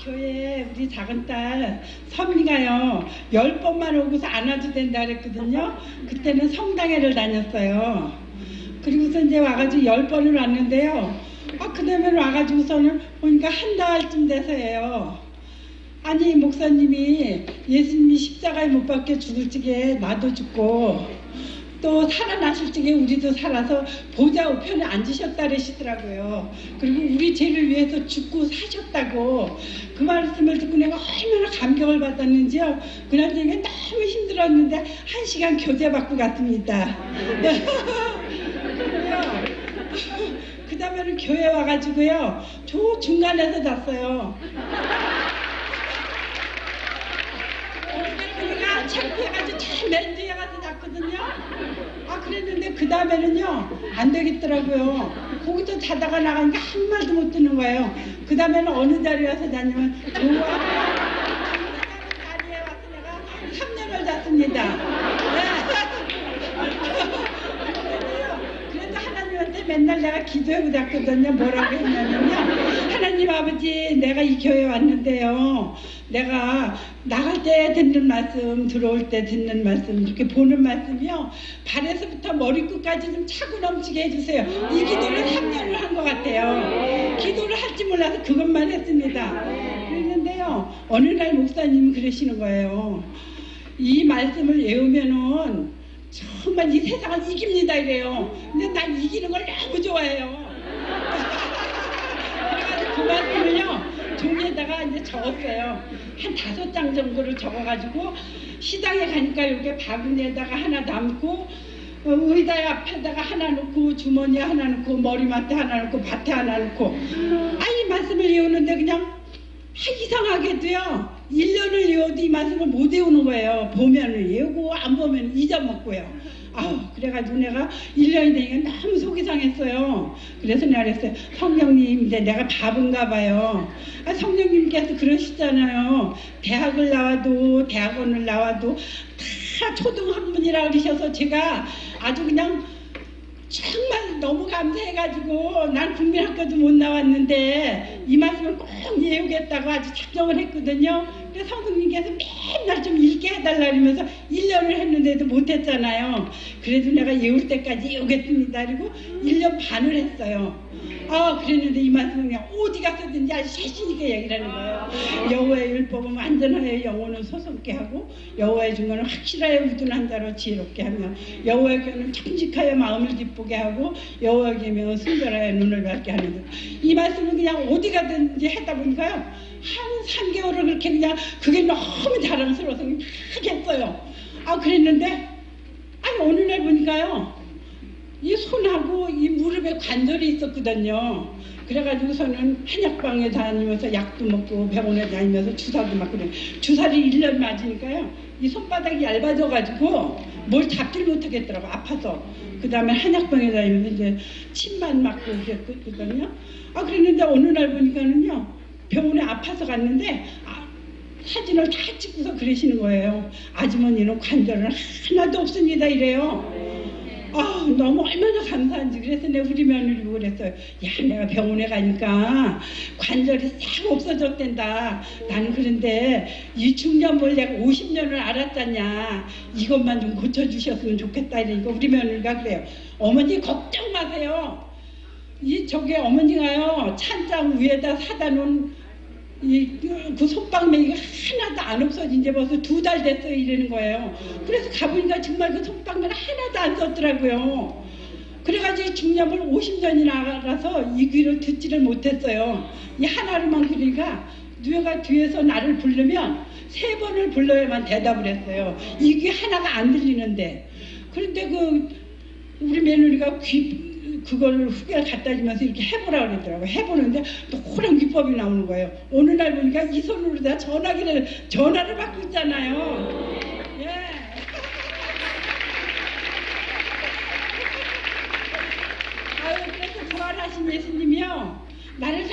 교회에 우리 작은 딸 선미가요 10번만 오고서 안 와도 된다 그랬거든요. 그때는 성당회를 다녔어요. 그리고서 이제 와가지고 10번을 왔는데요. 그 다음에 와가지고서는 보니까 한 달쯤 돼서예요. 아니 목사님이 예수님이 십자가에 못 박혀 죽을 적에 나도 죽고 또 살아나실 적에 우리도 살아서 보좌 우편에 앉으셨다 그러시더라고요. 그리고 우리 죄를 위해서 죽고 사셨다고 그 말씀을 듣고 내가 얼마나 감격을 받았는지요. 그날 저녁에 너무 힘들었는데 1시간 교제 받고 갔습니다. 그 다음에는 교회 와가지고요 저 중간에서 잤어요. 우리가 창피해가지고 참 맨 뒤에 가서 잤거든요. 그랬는데 그 다음에는요 안 되겠더라고요. 거기서 자다가 나가니까 한 말도 못 듣는 거예요. 그 다음에는 어느 자리에 와서 잤냐면 자리에 와서 내가 3년을 잤습니다. 그래도 하나님한테 맨날 내가 기도하고 잤거든요. 뭐라고 했냐면요, 하나님 아버지 내가 이 교회에 왔는데요, 내가 나갈 때 듣는 말씀, 들어올 때 듣는 말씀, 이렇게 보는 말씀이요 발에서부터 머리끝까지 좀 차고 넘치게 해주세요. 이 기도를 3년을 한 것 같아요. 기도를 할지 몰라서 그것만 했습니다. 그랬는데요 어느 날 목사님이 그러시는 거예요. 이 말씀을 외우면은 정말 이 세상을 이깁니다 이래요. 근데 난 이기는 걸 너무 좋아해요. 그래가지고 그 말씀을요 종이에다가 이제 적었어요. 한 5장 정도를 적어가지고 시장에 가니까 이렇게 바구니에다가 하나 담고 의자 앞에다가 하나 놓고 주머니에 하나 놓고 머리맡에 하나 놓고 밭에 하나 놓고 이 말씀을 외우는데 그냥 이상하게도요 1년을 외워도 이 말씀을 못 외우는 거예요. 보면은 외우고 안 보면 잊어먹고요. 그래가지고 내가 1년이 되니까 너무 속이 상했어요. 그래서 내가 그랬어요. 성령님 이제 내가 바본가 봐요. 성령님께서 그러시잖아요. 대학을 나와도 대학원을 나와도 다 초등학문이라 그러셔서 제가 아주 그냥 정말 너무 감사해가지고 난 국민학교도 못 나왔는데 이 말씀을 꼭 외우겠다고 아주 작정을 했거든요. 그래서 성령님께서 맨날 좀 읽게 해달라 그러면서 1년을 했는데도 못했잖아요. 그래도 내가 외울 때까지 외우겠습니다. 그리고 1년 반을 했어요. 그랬는데 이 말씀은 그냥 어디 가서든지 아주 자신있게 얘기를 하는 거예요. 여호와의 율법은 완전하여 영혼은 소송케 하고 여호와의 증거는 확실하여 우둔한 자로 지혜롭게 하며 여호와의 교는 정직하여 마음을 기쁘게 하고 여호와의 계명은 순결하여 눈을 밝게 하는 것. 이 말씀은 그냥 어디 가든지 했다 보니까요 한 3개월을 그렇게 그냥 그게 너무 자랑스러워서 막 했어요. 그랬는데 어느 날 보니까요 이 손하고 이 무릎에 관절이 있었거든요. 그래가지고서는 한약방에 다니면서 약도 먹고 병원에 다니면서 주사도 맞고 그래. 주사를 1년 맞으니까요 이 손바닥이 얇아져가지고 뭘 잡질 못하겠더라고 아파서. 그 다음에 한약방에 다니면서 이제 침만 맞고 그랬거든요. 그랬는데 어느 날 보니까는요 병원에 아파서 갔는데 사진을 다 찍고서 그러시는 거예요. 아주머니는 관절은 하나도 없습니다 이래요. 너무 얼마나 감사한지. 그래서 내가 우리 며느리 보고 그랬어요. 내가 병원에 가니까 관절이 싹 없어졌댄다. 나는 그런데 이 중년을 내가 50년을 알았잖냐. 이것만 좀 고쳐주셨으면 좋겠다. 이러니까 우리 며느리가 그래요. 어머니 걱정 마세요. 저게 어머니가요 찬장 위에다 사다 놓은 그 손방맹이가 하나도 안 없어진 지 벌써 2달 됐어요 이러는 거예요. 그래서 가보니까 정말 그 손방맹이 하나도 안 썼더라고요. 그래가지고 중년을 50년이나 알아서 이 귀를 듣지를 못했어요. 이 하나로만 그러니까 누가 뒤에서 나를 부르면 3번을 불러야만 대답을 했어요. 이 귀 하나가 안 들리는데. 그런데 우리 며느리가 그걸 후기를 갖다 주면서 이렇게 해보라 그러더라고요. 해보는데 노란 기법이 나오는 거예요. 어느 날 보니까 이 손으로 다 전화를 받고 있잖아요. 그래서 부활하신 예수님이요 나를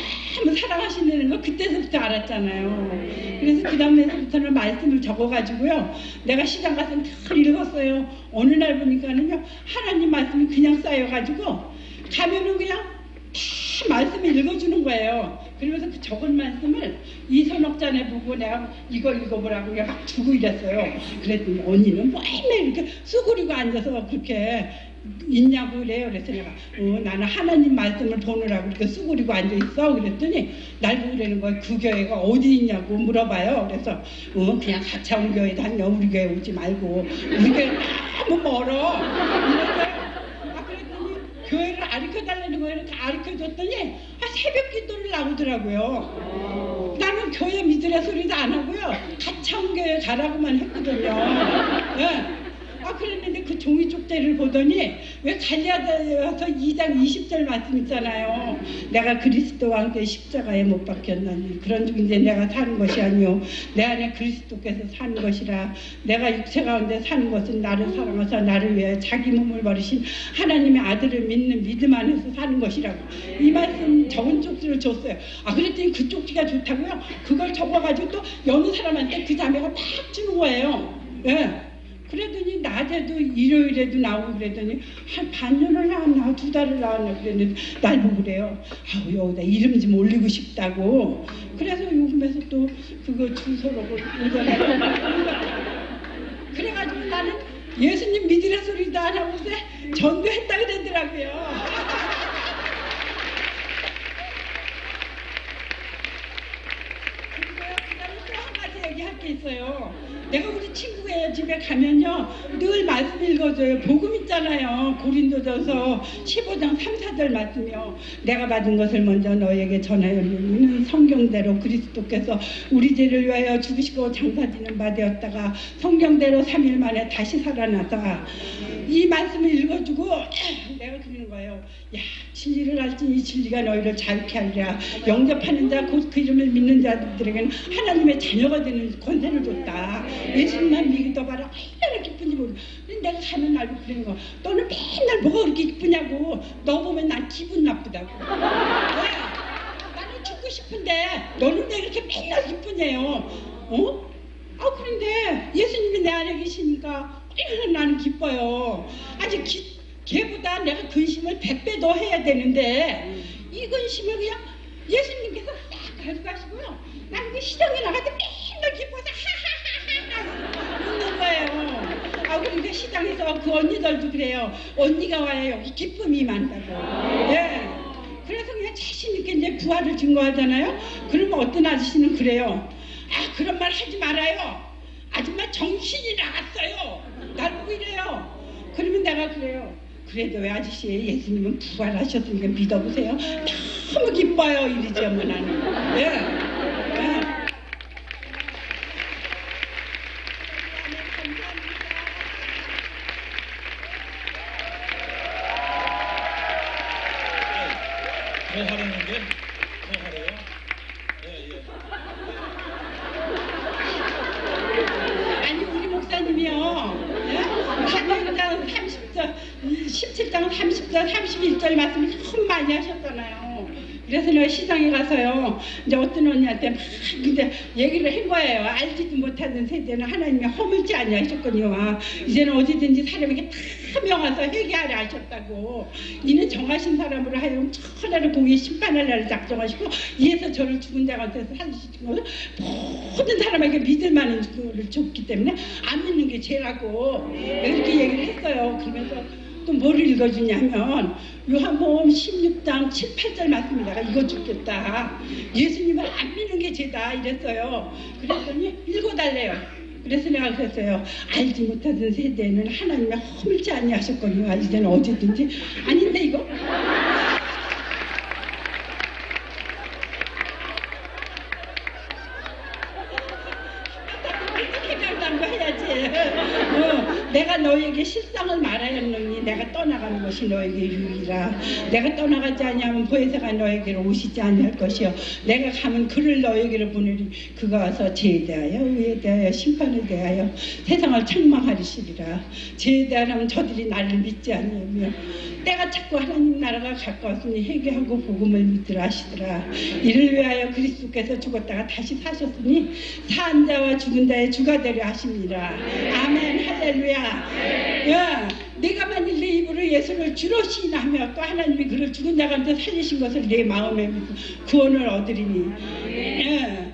너무 사랑하시는 거 그때서부터 알았잖아요. 그래서 그 다음에서부터는 말씀을 적어가지고요 내가 시장 가서 다 읽었어요. 어느 날 보니까는요 하나님 말씀이 그냥 쌓여가지고 가면은 그냥 다 말씀을 읽어주는 거예요. 그러면서 그 적은 말씀을 이선옥자네 보고 내가 이거 읽어보라고 막 주고 이랬어요. 그랬더니 언니는 매일 이렇게 쑥그리고 앉아서 그렇게 있냐고 그래요. 그래서 내가 나는 하나님 말씀을 보느라고 이렇게 쑥그리고 앉아있어. 그랬더니 날 보고 그러는 거예요. 그 교회가 어디 있냐고 물어봐요. 그래서 그냥 가차운 교회 다녀. 우리 교회 오지 말고 우리 교회 너무 멀어. 그랬더니 교회를 가르쳐달라는 거예요. 이렇게 가르쳐줬더니 새벽 기도를 나오더라고요. 나는 교회 믿으라 소리도 안 하고요. 가차운 교회 가라고만 했거든요. 네. 그랬는데 그 종이 쪽지를 보더니 왜 갈라디아서 2장 20절 말씀 있잖아요. 내가 그리스도와 함께 십자가에 못 박혔나니 그런 중 이제 내가 사는 것이 아니요 내 안에 그리스도께서 사는 것이라. 내가 육체 가운데 사는 것은 나를 사랑하사 나를 위해 자기 몸을 버리신 하나님의 아들을 믿는 믿음 안에서 사는 것이라고. 이 말씀 적은 쪽지를 줬어요. 그랬더니 그 쪽지가 좋다고요. 그걸 적어가지고 또 여느 사람한테 그 자매가 막 주는 거예요. 예. 그랬더니 낮에도 일요일에도 나오고 그랬더니 한 반년을 나왔나 2달을 나왔나 그랬는데 날 보고 그래요. 여기다 이름 좀 올리고 싶다고. 그래서 요즘에서 또 그거 주소로 그래가지고 나는 예수님 믿으라 소리도 안 하고 전도했다 그러더라고요. 얘기할 게 있어요. 내가 우리 친구의 집에 가면요 늘 말씀 읽어줘요. 복음 있잖아요. 고린도전서 15장 3, 4절 말씀이요. 내가 받은 것을 먼저 너에게 전하여 이는 성경대로 그리스도께서 우리 죄를 위하여 죽으시고 장사지는 바 되었다가 성경대로 3일 만에 다시 살아나서 이 말씀을 읽어주고 내가 그러는 거예요. 야, 진리를 알지니 이 진리가 너희를 자유케 하리라. 영접하는 자 곧 그 이름을 믿는 자들에게는 하나님의 자녀가 되는 권세를 줬다. 예수님만 믿어봐라. 얼마나 기쁜지 모르고. 내가 가면 알고 그러는 거. 너는 맨날 뭐가 그렇게 기쁘냐고. 너 보면 난 기분 나쁘다고. 나는 죽고 싶은데 너는 왜 이렇게 맨날 기쁘냐요. 그런데 예수님이 내 안에 계시니까 얼마나 나는 기뻐요. 아직 걔보다 내가 근심을 100배 더 해야 되는데 이 근심을 그냥 예수님께서 딱 가져가시고요. 나는 그 시장에 나갈 때 맨날 기뻐서 하하하하 웃는 거예요. 그러니까 시장에서 그 언니들도 그래요. 언니가 와야 여기 기쁨이 많다고. 예. 그래서 그냥 자신 있게 이제 부활을 증거하잖아요. 그러면 어떤 아저씨는 그래요. 그런 말 하지 말아요. 아줌마 정신이 나갔어요. 날 보고 이래요. 그러면 내가 그래요. 그래도 왜 아저씨 예수님은 부활하셨으니까 믿어보세요. 너무 기뻐요. 이러지 뭐 나는. 예. 더 하라는 게? 더 하래요? 아니 우리 목사님이요. 사도행전 17장 30절 31절 말씀을 참 많이 하셨잖아요. 그래서 내가 시장에 가서요. 이제 어떤 언니한테 막 근데 얘기를 한 거예요. 알지도 못하는 세대는 하나님이 허물지 아니하셨거니와 이제는 어디든지 사람에게 다 명하서 회개하려 하셨다고. 이는 정하신 사람으로 하여금 천하를 공의 심판할 날을 작정하시고 이에서 저를 죽은 자 가운데서 살리시고 모든 사람에게 믿을 만한 그거를 줬기 때문에 안 믿는 게 죄라고 이렇게 얘기를 했어요. 그러면서 또 뭐를 읽어주냐면 요한복음 16장 7, 8절 말씀을 내가 읽어주겠다. 예수님을 안 믿는 게 죄다 이랬어요. 그랬더니 읽어달래요. 그래서 내가 그랬어요. 알지 못하던 세대는 하나님의 허물지 아니하셨거니와 이제는 어디든지 아닌데 이거? 내가 너에게 실상을 말하였느니 내가 떠나가는 것이 너에게 유익이라. 내가 떠나가지 아니하면 보혜사가 너에게로 오시지 아니할 것이요 내가 가면 그를 너에게로 보내리. 그가 와서 죄에 대하여 의에 대하여 심판에 대하여 세상을 책망하리시리라. 죄에 대하면 저들이 나를 믿지 아니하며 때가 찼고 하나님 나라가 가까웠으니 회개하고 복음을 믿으라 하시더라. 이를 위하여 그리스도께서 죽었다가 다시 사셨으니 산 자와 죽은 자의 주가 되려 하십니다. 아멘 할렐루야. 예. 내가 만일 내 입으로 예수를 주로 시인하며 또 하나님이 그를 죽은 자 가운데 살리신 것을 내 마음에 믿고 구원을 얻으리니 예.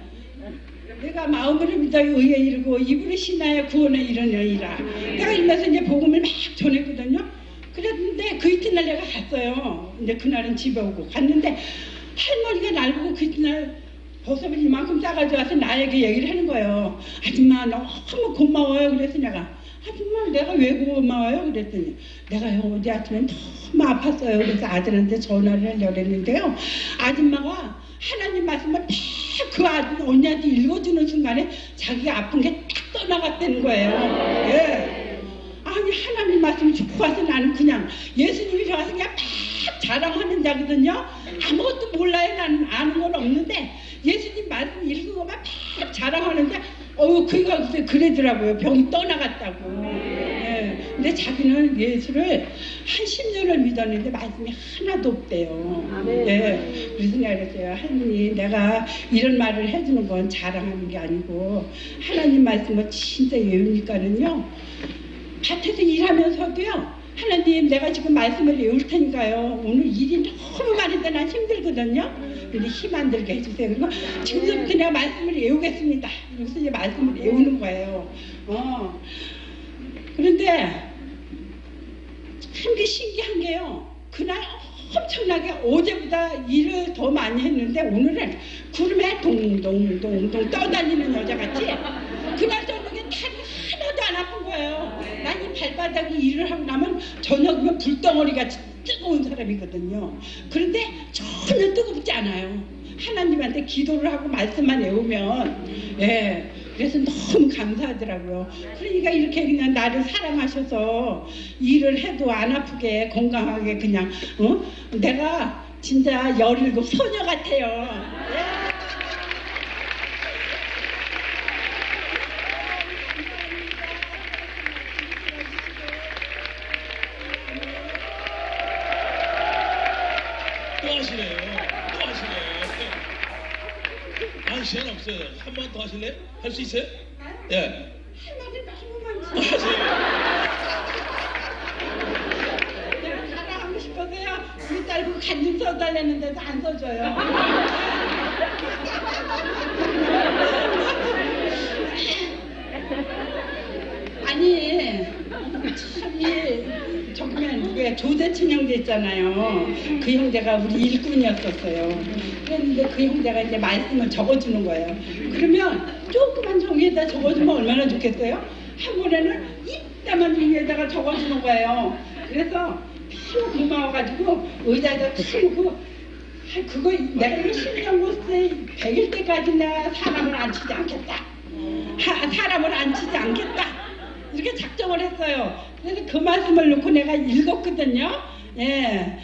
내가 마음으로 믿어 의에 이르고 입으로 신하여 구원에 이르느니라. 내가 이러면서 이제 복음을 막 전했거든요. 그랬는데 그 이튿날 내가 갔어요. 근데 그날은 집에 오고 갔는데 할머니가 날 보고 그 이튿날 버섯을 이만큼 싸가지고 와서 나에게 얘기를 하는 거예요. 아줌마 너무 고마워요. 그래서 내가 아줌마 내가 왜 고마워요? 그랬더니 내가 어제 아침에 너무 아팠어요. 그래서 아들한테 전화를 하려고 했는데요. 아줌마가 하나님 말씀을 다 그 언니한테 읽어주는 순간에 자기가 아픈 게 딱 떠나갔다는 거예요. 예. 아니 하나님 말씀이 좋아서 나는 그냥 예수님이 좋아서 그냥 막 자랑하는 자거든요. 아무것도 몰라요. 나는 아는 건 없는데 예수님 말씀 읽은 것만 막 자랑하는데 그가 그러더라고요. 병이 떠나갔다고. 예. 근데 자기는 예수를 한 10년을 믿었는데 말씀이 하나도 없대요. 예. 그래서 내가 그랬어요. 할머니 내가 이런 말을 해주는 건 자랑하는 게 아니고 하나님 말씀을 진짜 외우니까는요. 밭에서 일하면서도요. 하나님 내가 지금 말씀을 외울 테니까요. 오늘 일이 너무 많은데 난 힘들거든요. 근데 힘 안 들게 해주세요. 그리고 지금부터 내가 말씀을 외우겠습니다. 그래서 이제 말씀을 외우는 거예요. 그런데 참 게 신기한 게요. 그날 엄청나게 어제보다 일을 더 많이 했는데 오늘은 구름에 동동동동 떠다니는 여자같이 그날 저녁에 탈이 하나도 안 아픈 거예요. 난 이 발바닥이 일을 하고 나면 저녁이면 불덩어리같이 뜨거운 사람이거든요. 그런데 전혀 뜨겁지 않아요. 하나님한테 기도를 하고 말씀만 외우면 예. 그래서 너무 감사하더라고요. 그러니까 이렇게 그냥 나를 사랑하셔서 일을 해도 안 아프게 건강하게 그냥 내가 진짜 17 소녀 같아요. 예. 또 하시네요. 또 하시네요. 시간 없어요. 한 번 더 하실래요? 할 수 있어요? 예. 할 말이 너무 많지. 하세요. 내가 자랑하고 싶어서요. 우리 딸 그 간증 써달라는데도 안 써줘요. 아니 참이 정말 왜 조대춘 형제 있잖아요. 그 형제가 우리 일꾼이었었어요. 그랬는데 그 형제가 이제 말씀을 적어주는 거예요. 그러면 조그만 종이에다 적어주면 얼마나 좋겠어요? 한 번에는 이따만 종이에다가 적어주는 거예요. 그래서 너무 고마워가지고 의자에다 그거 내가 신정고세 100일 때까지나 사람을 안 치지 않겠다. 사람을 안 치지 않겠다. 이렇게 작정을 했어요. 그래서 그 말씀을 놓고 내가 읽었거든요. 예.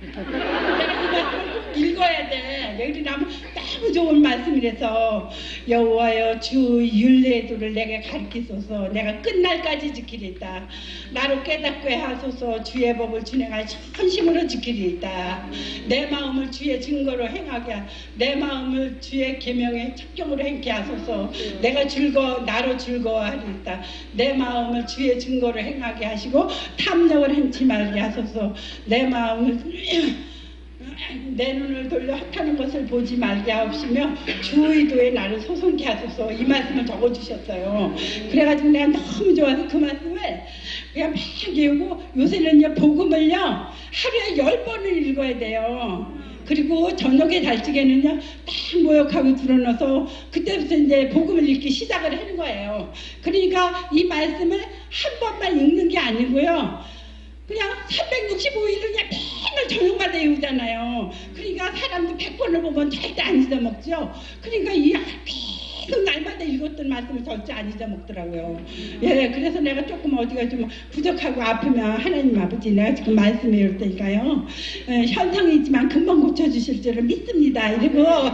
내가 이 말씀을 꼭 읽어야 돼. 여기 나면 너무 좋은 말씀이라서 여호와여 주 율례도를 내게 가르치소서. 내가 끝날까지 지키리이다. 나로 깨닫게 하소서. 주의 법을 준행할 헌심으로 지키리이다. 내 마음을 주의 증거로 행하게 내 마음을 주의 계명의 첩경으로 행케 하소서. 내가 나로 즐거워하리이다. 내 마음을 주의 증거로 행하게 하시고 탐욕을 행치 말게 하소서. 내 마음을 내 눈을 돌려 헛하는 것을 보지 말게 하옵시며 주 의도에 나를 소송케 하소서. 이 말씀을 적어주셨어요. 그래가지고 내가 너무 좋아서 그 말씀을 그냥 막 외우고 요새는요 복음을요 하루에 10번을 읽어야 돼요. 그리고 저녁에 잘 적에는요 딱 모욕하고 들어넣어서 그때부터 이제 복음을 읽기 시작을 하는 거예요. 그러니까 이 말씀을 한 번만 읽는 게 아니고요. 그냥 365일을 그냥 맨날 저녁마다 외우잖아요. 그러니까 사람도 100번을 보면 절대 안 잊어먹죠. 그러니까 계속 날마다 읽었던 말씀을 절대 안 잊어먹더라고요. 예, 그래서 내가 조금 어디가 좀 부족하고 아프면 하나님 아버지 내가 지금 말씀 외울 테니까요. 현상이 있지만 금방 고쳐주실 줄을 믿습니다. 이러고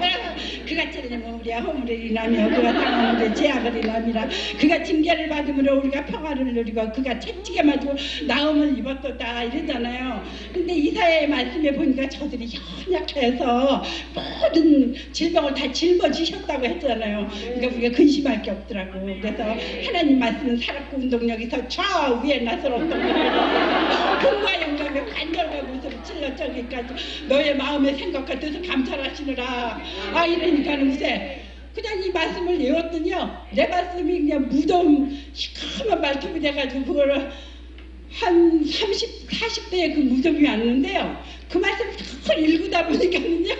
그가 찔리면 우리가 허물을 인하며 그가 당하는 데 제약을 인함이라. 그가 징계를 받음으로 우리가 평화를 누리고 그가 채찍에 맞고 나음을 입었다 이러잖아요. 근데 이사야의 말씀에 보니까 저들이 연약해서 모든 질병을 다 짊어지셨다고 했잖아요. 그러니까 우리가 근심할 게 없더라고. 그래서 하나님 말씀은 살았고 운동력에서 저 위에 나서었던 거예요. 금과 영광의 간절과 무서움 찔러 저기까지 너의 마음의 생각과 뜻을 감찰하시느라. 아 이러니까 우세 그냥 이 말씀을 외웠더니요 내 말씀이 그냥 무덤 시커먼 말씀이 돼가지고 그거를 한 30, 40대에 그 무덤이 왔는데요 그 말씀을 탁 읽다 보니까는요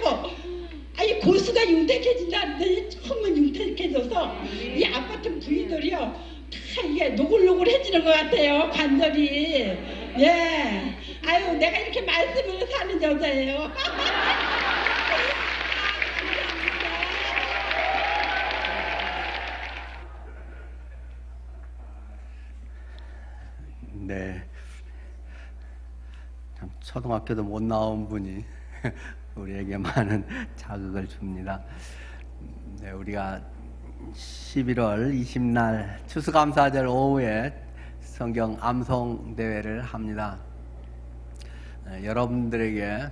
아니 고수가 융택해진다는데 처음은 융택해져서 이 아파트 부인들이요 다 이게 노골노골해지는 것 같아요 관절이. 예 아유 내가 이렇게 말씀으로 사는 여자예요. 네, 참 초등학교도 못 나온 분이 우리에게 많은 자극을 줍니다. 네, 우리가 11월 20날 추수감사절 오후에 성경 암송 대회를 합니다. 여러분들에게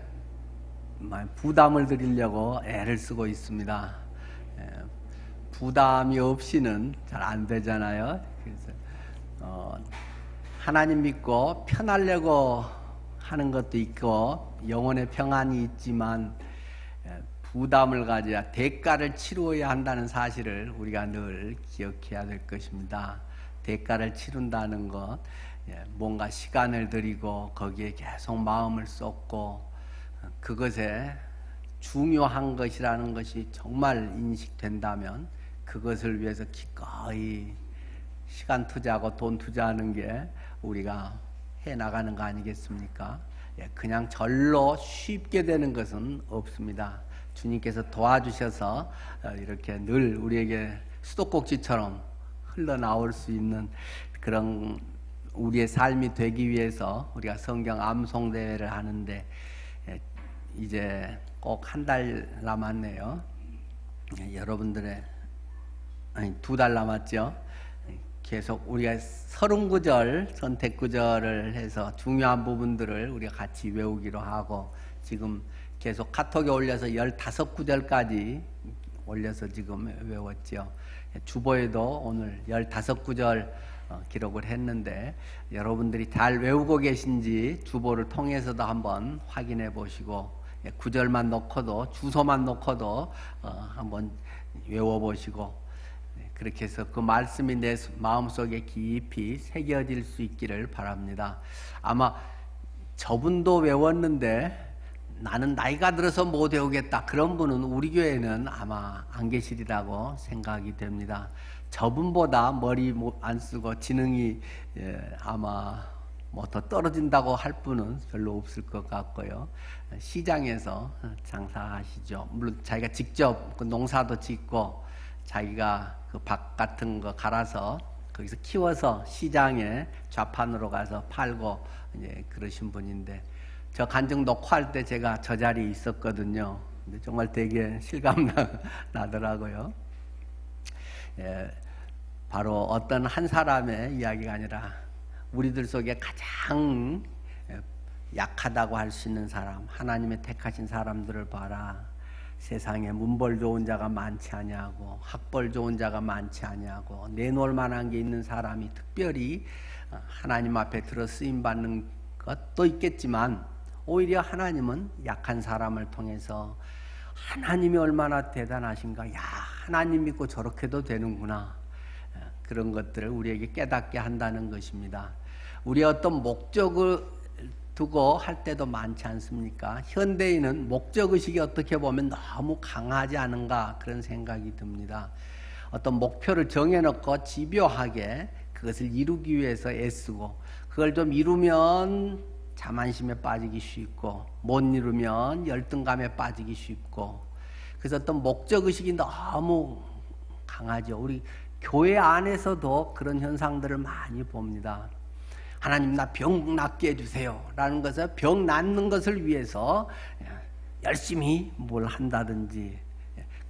부담을 드리려고 애를 쓰고 있습니다. 부담이 없이는 잘 안 되잖아요. 그래서 하나님 믿고 편하려고 하는 것도 있고 영혼의 평안이 있지만 부담을 가져야 대가를 치루어야 한다는 사실을 우리가 늘 기억해야 될 것입니다. 대가를 치른다는 것, 뭔가 시간을 들이고 거기에 계속 마음을 쏟고 그것에 중요한 것이라는 것이 정말 인식된다면 그것을 위해서 기꺼이 시간 투자하고 돈 투자하는 게 우리가 해나가는 거 아니겠습니까? 그냥 절로 쉽게 되는 것은 없습니다. 주님께서 도와주셔서 이렇게 늘 우리에게 수도꼭지처럼 흘러나올 수 있는 그런 우리의 삶이 되기 위해서 우리가 성경 암송대회를 하는데 이제 꼭 한 달 남았네요. 여러분들의 아니 2달 남았죠. 계속 우리가 39절 선택구절을 해서 중요한 부분들을 우리가 같이 외우기로 하고 지금 계속 카톡에 올려서 15구절까지 올려서 지금 외웠죠. 주보에도 오늘 15구절 기록을 했는데 여러분들이 잘 외우고 계신지 주보를 통해서도 한번 확인해 보시고 구절만 넣고도 주소만 넣고도 한번 외워보시고 그렇게 해서 그 말씀이 내 마음속에 깊이 새겨질 수 있기를 바랍니다. 아마 저분도 외웠는데 나는 나이가 들어서 못 외우겠다 그런 분은 우리 교회는 아마 안 계시리라고 생각이 됩니다. 저분보다 머리 안 쓰고 지능이 아마 뭐 더 떨어진다고 할 분은 별로 없을 것 같고요. 시장에서 장사하시죠. 물론 자기가 직접 그 농사도 짓고 자기가 그 밥 같은 거 갈아서 거기서 키워서 시장에 좌판으로 가서 팔고 이제 그러신 분인데 저 간증 녹화할 때 제가 저 자리에 있었거든요. 근데 정말 되게 실감 나더라고요. 바로 어떤 한 사람의 이야기가 아니라 우리들 속에 가장 약하다고 할 수 있는 사람, 하나님의 택하신 사람들을 봐라. 세상에 문벌 좋은 자가 많지 아니하고 학벌 좋은 자가 많지 아니하고 내놓을 만한 게 있는 사람이 특별히 하나님 앞에 들어 쓰임 받는 것도 있겠지만 오히려 하나님은 약한 사람을 통해서 하나님이 얼마나 대단하신가, 야 하나님 믿고 저렇게도 되는구나, 그런 것들을 우리에게 깨닫게 한다는 것입니다. 우리의 어떤 목적을 두고 할 때도 많지 않습니까? 현대인은 목적의식이 어떻게 보면 너무 강하지 않은가 그런 생각이 듭니다. 어떤 목표를 정해놓고 집요하게 그것을 이루기 위해서 애쓰고 그걸 좀 이루면 자만심에 빠지기 쉽고 못 이루면 열등감에 빠지기 쉽고 그래서 어떤 목적의식이 너무 강하죠. 우리 교회 안에서도 그런 현상들을 많이 봅니다. 하나님 나 병 낫게 해주세요 라는 것을 병 낫는 것을 위해서 열심히 뭘 한다든지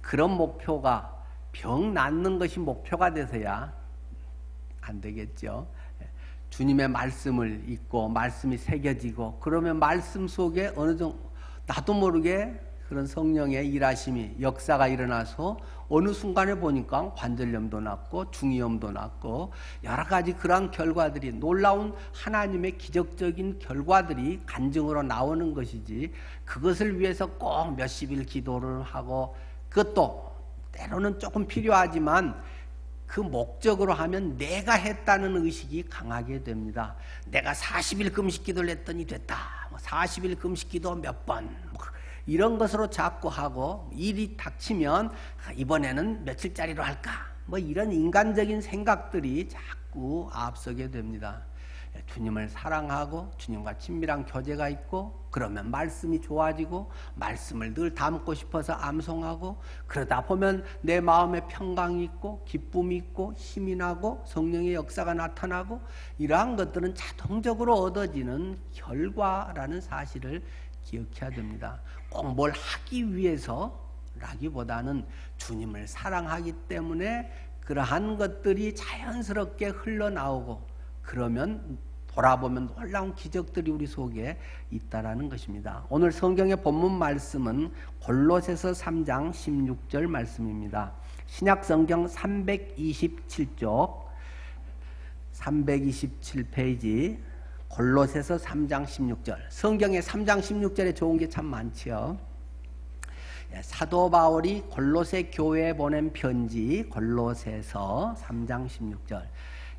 그런 목표가 병 낫는 것이 목표가 돼서야 안 되겠죠. 주님의 말씀을 읽고 말씀이 새겨지고 그러면 말씀 속에 어느 정도 나도 모르게 그런 성령의 일하심이 역사가 일어나서 어느 순간에 보니까 관절염도 낫고 중이염도 낫고 여러 가지 그러한 결과들이 놀라운 하나님의 기적적인 결과들이 간증으로 나오는 것이지 그것을 위해서 꼭 몇십일 기도를 하고 그것도 때로는 조금 필요하지만 그 목적으로 하면 내가 했다는 의식이 강하게 됩니다. 내가 40일 금식 기도를 했더니 됐다. 40일 금식 기도 몇 번. 이런 것으로 자꾸 하고 일이 닥치면 이번에는 며칠짜리로 할까? 이런 인간적인 생각들이 자꾸 앞서게 됩니다. 주님을 사랑하고 주님과 친밀한 교제가 있고 그러면 말씀이 좋아지고 말씀을 늘 담고 싶어서 암송하고 그러다 보면 내 마음에 평강이 있고 기쁨이 있고 힘이 나고 성령의 역사가 나타나고 이러한 것들은 자동적으로 얻어지는 결과라는 사실을 기억해야 됩니다. 꼭 뭘 하기 위해서라기보다는 주님을 사랑하기 때문에 그러한 것들이 자연스럽게 흘러나오고 그러면 돌아보면 놀라운 기적들이 우리 속에 있다라는 것입니다. 오늘 성경의 본문 말씀은 골로새서 3장 16절 말씀입니다. 신약 성경 327쪽 327페이지 골로새서 3장 16절. 성경에 3장 16절에 좋은 게 참 많지요. 사도 바울이 골로새 교회에 보낸 편지 골로새서 3장 16절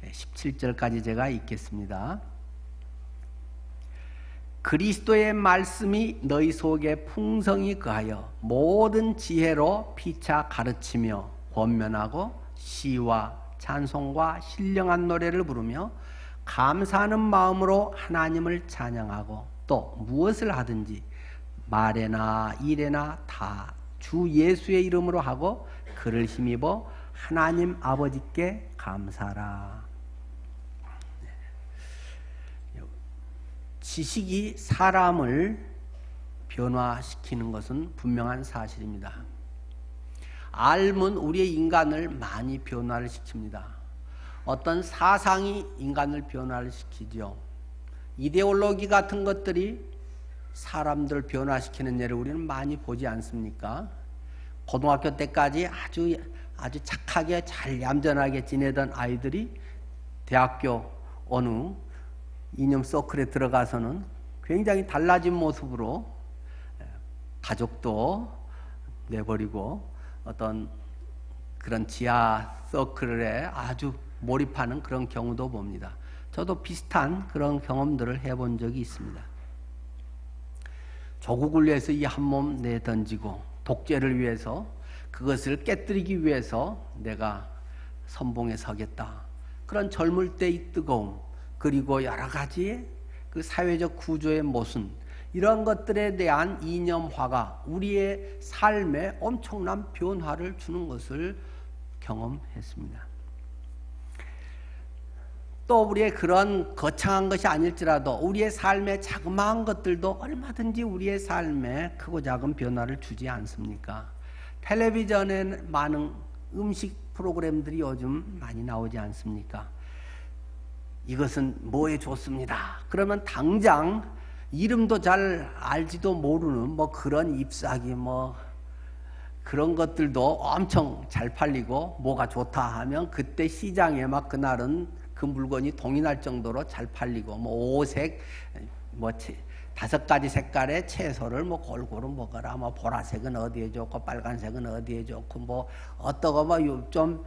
17절까지 제가 읽겠습니다. 그리스도의 말씀이 너희 속에 풍성히 거하여 모든 지혜로 피차 가르치며 권면하고 시와 찬송과 신령한 노래를 부르며 감사하는 마음으로 하나님을 찬양하고 또 무엇을 하든지 말에나 일에나 다 주 예수의 이름으로 하고 그를 힘입어 하나님 아버지께 감사하라. 지식이 사람을 변화시키는 것은 분명한 사실입니다. 알면 우리의 인간을 많이 변화를 시킵니다. 어떤 사상이 인간을 변화를 시키죠. 이데올로기 같은 것들이 사람들을 변화시키는 예를 우리는 많이 보지 않습니까? 고등학교 때까지 아주 착하게 잘 얌전하게 지내던 아이들이 대학교 어느 이념 서클에 들어가서는 굉장히 달라진 모습으로 가족도 내버리고 어떤 그런 지하 서클에 아주 몰입하는 그런 경우도 봅니다. 저도 비슷한 그런 경험들을 해본 적이 있습니다. 조국을 위해서 이 한 몸 내던지고 독재를 위해서 그것을 깨뜨리기 위해서 내가 선봉에 서겠다. 그런 젊을 때의 뜨거움 그리고 여러 가지 그 사회적 구조의 모순 이런 것들에 대한 이념화가 우리의 삶에 엄청난 변화를 주는 것을 경험했습니다. 또 우리의 그런 거창한 것이 아닐지라도 우리의 삶의 자그마한 것들도 얼마든지 우리의 삶에 크고 작은 변화를 주지 않습니까? 텔레비전에 많은 음식 프로그램들이 요즘 많이 나오지 않습니까? 이것은 뭐에 좋습니다. 그러면 당장 이름도 잘 알지도 모르는 그런 잎사귀 그런 것들도 엄청 잘 팔리고 뭐가 좋다 하면 그때 시장에 그날은 그 물건이 동의날 정도로 잘 팔리고 오색 5가지 색깔의 채소를 골고루 먹어라. 보라색은 어디에 좋고 빨간색은 어디에 좋고 어떠고 좀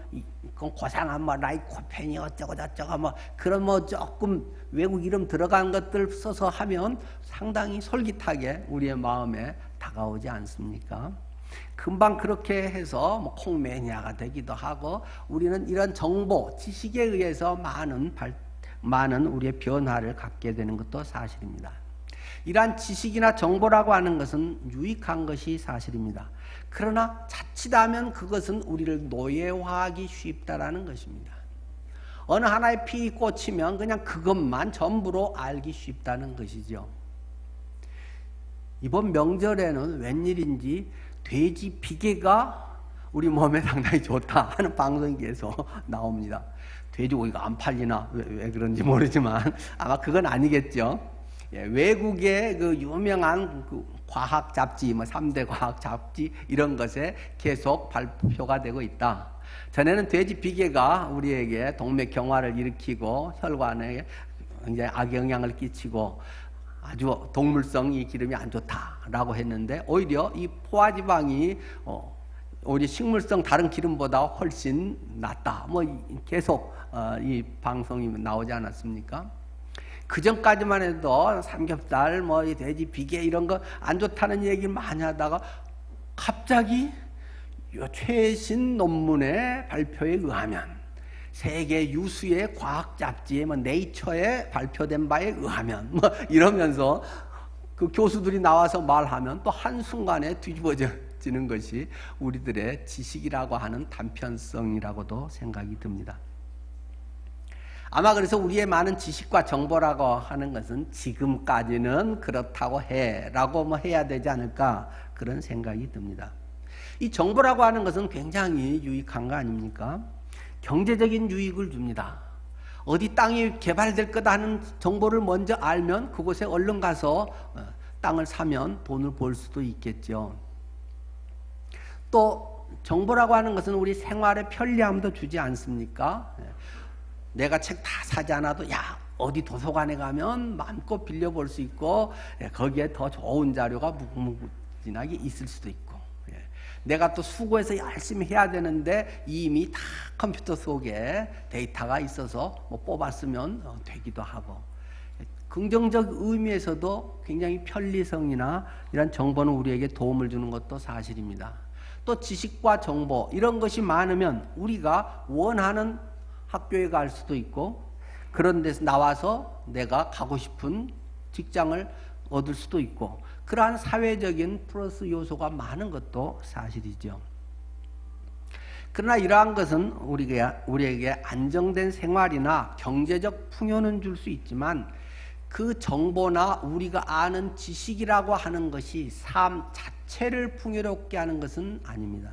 고상한 라이코펜이 어쩌고 저쩌고 그런 조금 외국 이름 들어간 것들 써서 하면 상당히 솔깃하게 우리의 마음에 다가오지 않습니까? 금방 그렇게 해서 콩매니아가 되기도 하고 우리는 이런 정보, 지식에 의해서 많은 우리의 변화를 갖게 되는 것도 사실입니다. 이러한 지식이나 정보라고 하는 것은 유익한 것이 사실입니다. 그러나 자칫하면 그것은 우리를 노예화하기 쉽다라는 것입니다. 어느 하나에 필이 꽂히면 그냥 그것만 전부로 알기 쉽다는 것이죠. 이번 명절에는 웬일인지 돼지 비계가 우리 몸에 상당히 좋다 하는 방송이 계속 나옵니다. 돼지고기가 안 팔리나 왜 그런지 모르지만 아마 그건 아니겠죠. 외국의 그 유명한 과학 잡지, 뭐 3대 과학 잡지 이런 것에 계속 발표가 되고 있다. 전에는 돼지 비계가 우리에게 동맥경화를 일으키고 혈관에 굉장히 악영향을 끼치고 아주 동물성 이 기름이 안 좋다라고 했는데 오히려 이 포화지방이 오히려 식물성 다른 기름보다 훨씬 낫다. 뭐 계속 이 방송이 나오지 않았습니까? 그 전까지만 해도 삼겹살, 뭐 돼지 비계 이런 거 안 좋다는 얘기를 많이 하다가 갑자기 최신 논문의 발표에 의하면 세계 유수의 과학 잡지에 뭐 네이처에 발표된 바에 의하면 뭐 이러면서 그 교수들이 나와서 말하면 또 한순간에 뒤집어지는 것이 우리들의 지식이라고 하는 단편성이라고도 생각이 듭니다. 아마 그래서 우리의 많은 지식과 정보라고 하는 것은 지금까지는 그렇다고 해라고 뭐 해야 되지 않을까 그런 생각이 듭니다. 이 정보라고 하는 것은 굉장히 유익한 거 아닙니까? 경제적인 유익을 줍니다. 어디 땅이 개발될 거다 하는 정보를 먼저 알면 그곳에 얼른 가서 땅을 사면 돈을 벌 수도 있겠죠. 또 정보라고 하는 것은 우리 생활의 편리함도 주지 않습니까? 내가 책 다 사지 않아도 야 어디 도서관에 가면 마음껏 빌려볼 수 있고 거기에 더 좋은 자료가 무궁무진하게 있을 수도 있고 내가 또 수고해서 열심히 해야 되는데 이미 다 컴퓨터 속에 데이터가 있어서 뭐 뽑았으면 되기도 하고 긍정적 의미에서도 굉장히 편리성이나 이런 정보는 우리에게 도움을 주는 것도 사실입니다. 또 지식과 정보 이런 것이 많으면 우리가 원하는 학교에 갈 수도 있고 그런 데서 나와서 내가 가고 싶은 직장을 얻을 수도 있고 그러한 사회적인 플러스 요소가 많은 것도 사실이죠. 그러나 이러한 것은 우리에게 안정된 생활이나 경제적 풍요는 줄 수 있지만 그 정보나 우리가 아는 지식이라고 하는 것이 삶 자체를 풍요롭게 하는 것은 아닙니다.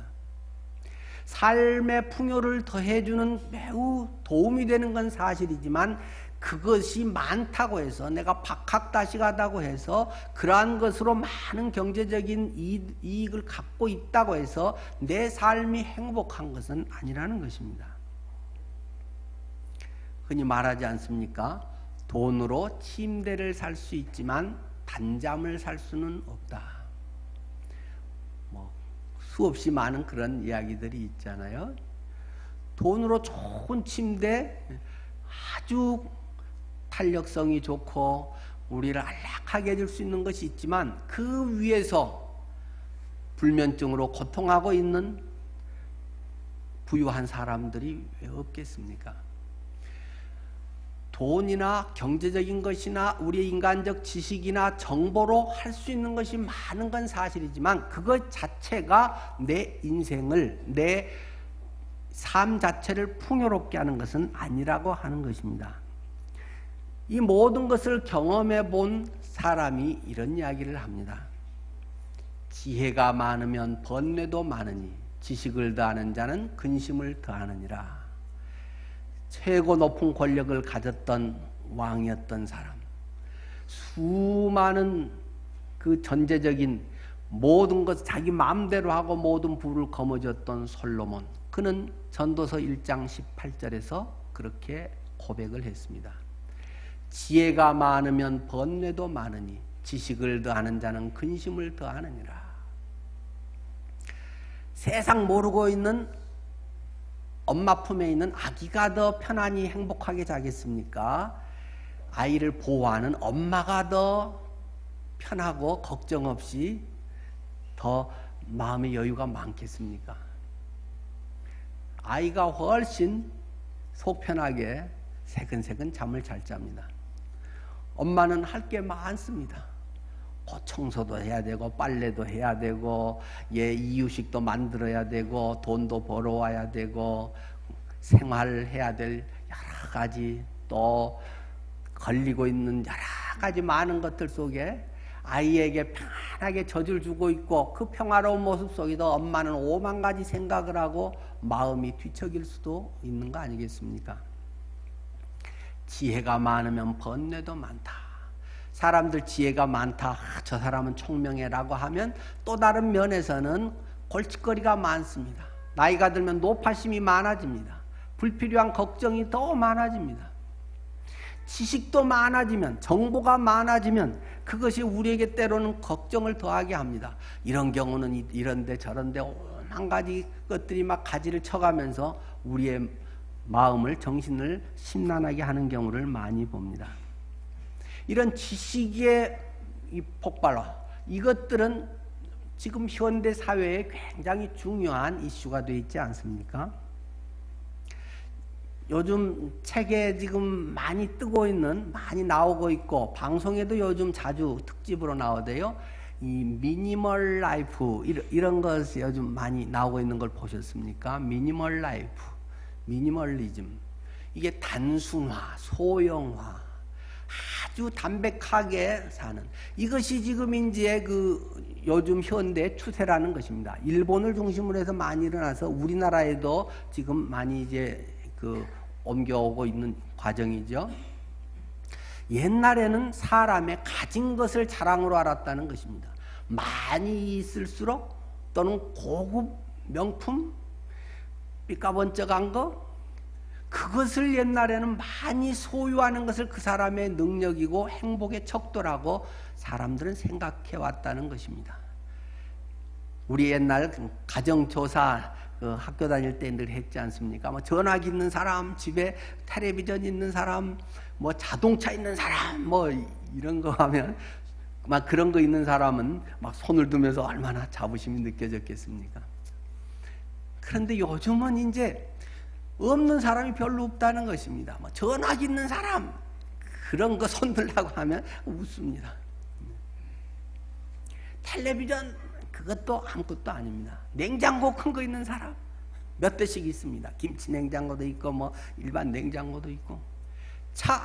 삶의 풍요를 더해주는 매우 도움이 되는 건 사실이지만 그것이 많다고 해서 내가 박학다식하다고 해서 그러한 것으로 많은 경제적인 이익을 갖고 있다고 해서 내 삶이 행복한 것은 아니라는 것입니다. 흔히 말하지 않습니까? 돈으로 침대를 살 수 있지만 단잠을 살 수는 없다. 수없이 많은 그런 이야기들이 있잖아요. 돈으로 좋은 침대, 아주 탄력성이 좋고 우리를 안락하게 해줄 수 있는 것이 있지만 그 위에서 불면증으로 고통하고 있는 부유한 사람들이 왜 없겠습니까? 돈이나 경제적인 것이나 우리의 인간적 지식이나 정보로 할 수 있는 것이 많은 건 사실이지만 그것 자체가 내 인생을 내 삶 자체를 풍요롭게 하는 것은 아니라고 하는 것입니다. 이 모든 것을 경험해 본 사람이 이런 이야기를 합니다. 지혜가 많으면 번뇌도 많으니 지식을 더하는 자는 근심을 더하느니라. 최고 높은 권력을 가졌던 왕이었던 사람, 수많은 그 전제적인 모든 것 자기 마음대로 하고 모든 부를 거머쥐었던 솔로몬, 그는 전도서 1장 18절에서 그렇게 고백을 했습니다. 지혜가 많으면 번뇌도 많으니 지식을 더하는 자는 근심을 더하느니라. 세상 모르고 있는 엄마 품에 있는 아기가 더 편안히 행복하게 자겠습니까? 아이를 보호하는 엄마가 더 편하고 걱정 없이 더 마음의 여유가 많겠습니까? 아이가 훨씬 속 편하게 새근새근 잠을 잘 잡니다. 엄마는 할 게 많습니다. 청소도 해야 되고 빨래도 해야 되고 이유식도 만들어야 되고 돈도 벌어와야 되고 생활해야 될 여러 가지 또 걸리고 있는 여러 가지 많은 것들 속에 아이에게 편안하게 젖을 주고 있고 그 평화로운 모습 속에도 엄마는 오만 가지 생각을 하고 마음이 뒤척일 수도 있는 거 아니겠습니까? 지혜가 많으면 번뇌도 많다. 사람들 지혜가 많다, 저 사람은 총명해라고 하면 또 다른 면에서는 골칫거리가 많습니다. 나이가 들면 노파심이 많아집니다. 불필요한 걱정이 더 많아집니다. 지식도 많아지면, 정보가 많아지면 그것이 우리에게 때로는 걱정을 더하게 합니다. 이런 경우는 이런데 저런데 한 가지 것들이 막 가지를 쳐가면서 우리의 마음을, 정신을 심란하게 하는 경우를 많이 봅니다. 이런 지식의 이 폭발화, 이것들은 지금 현대 사회에 굉장히 중요한 이슈가 되어 있지 않습니까? 요즘 책에 지금 많이 뜨고 있는, 많이 나오고 있고 방송에도 요즘 자주 특집으로 나오대요. 이 미니멀 라이프 이런 것이 요즘 많이 나오고 있는 걸 보셨습니까? 미니멀 라이프, 미니멀리즘. 이게 단순화, 소형화, 아주 담백하게 사는, 이것이 지금 이제 그 요즘 현대 추세라는 것입니다. 일본을 중심으로 해서 많이 일어나서 우리나라에도 지금 많이 이제 그 옮겨오고 있는 과정이죠. 옛날에는 사람의 가진 것을 자랑으로 알았다는 것입니다. 많이 있을수록, 또는 고급 명품, 삐까번쩍한 거, 그것을 옛날에는 많이 소유하는 것을 그 사람의 능력이고 행복의 척도라고 사람들은 생각해 왔다는 것입니다. 우리 옛날 가정조사 학교 다닐 때 늘 했지 않습니까? 뭐 전화기 있는 사람, 집에 텔레비전 있는 사람, 뭐 자동차 있는 사람, 뭐 이런 거 하면 막 그런 거 있는 사람은 막 손을 두면서 얼마나 자부심이 느껴졌겠습니까? 그런데 요즘은 이제 없는 사람이 별로 없다는 것입니다. 뭐 전화기 있는 사람, 그런 거 손들라고 하면 웃습니다. 텔레비전, 그것도 아무것도 아닙니다. 냉장고 큰 거 있는 사람 몇 대씩 있습니다. 김치 냉장고도 있고 뭐 일반 냉장고도 있고, 차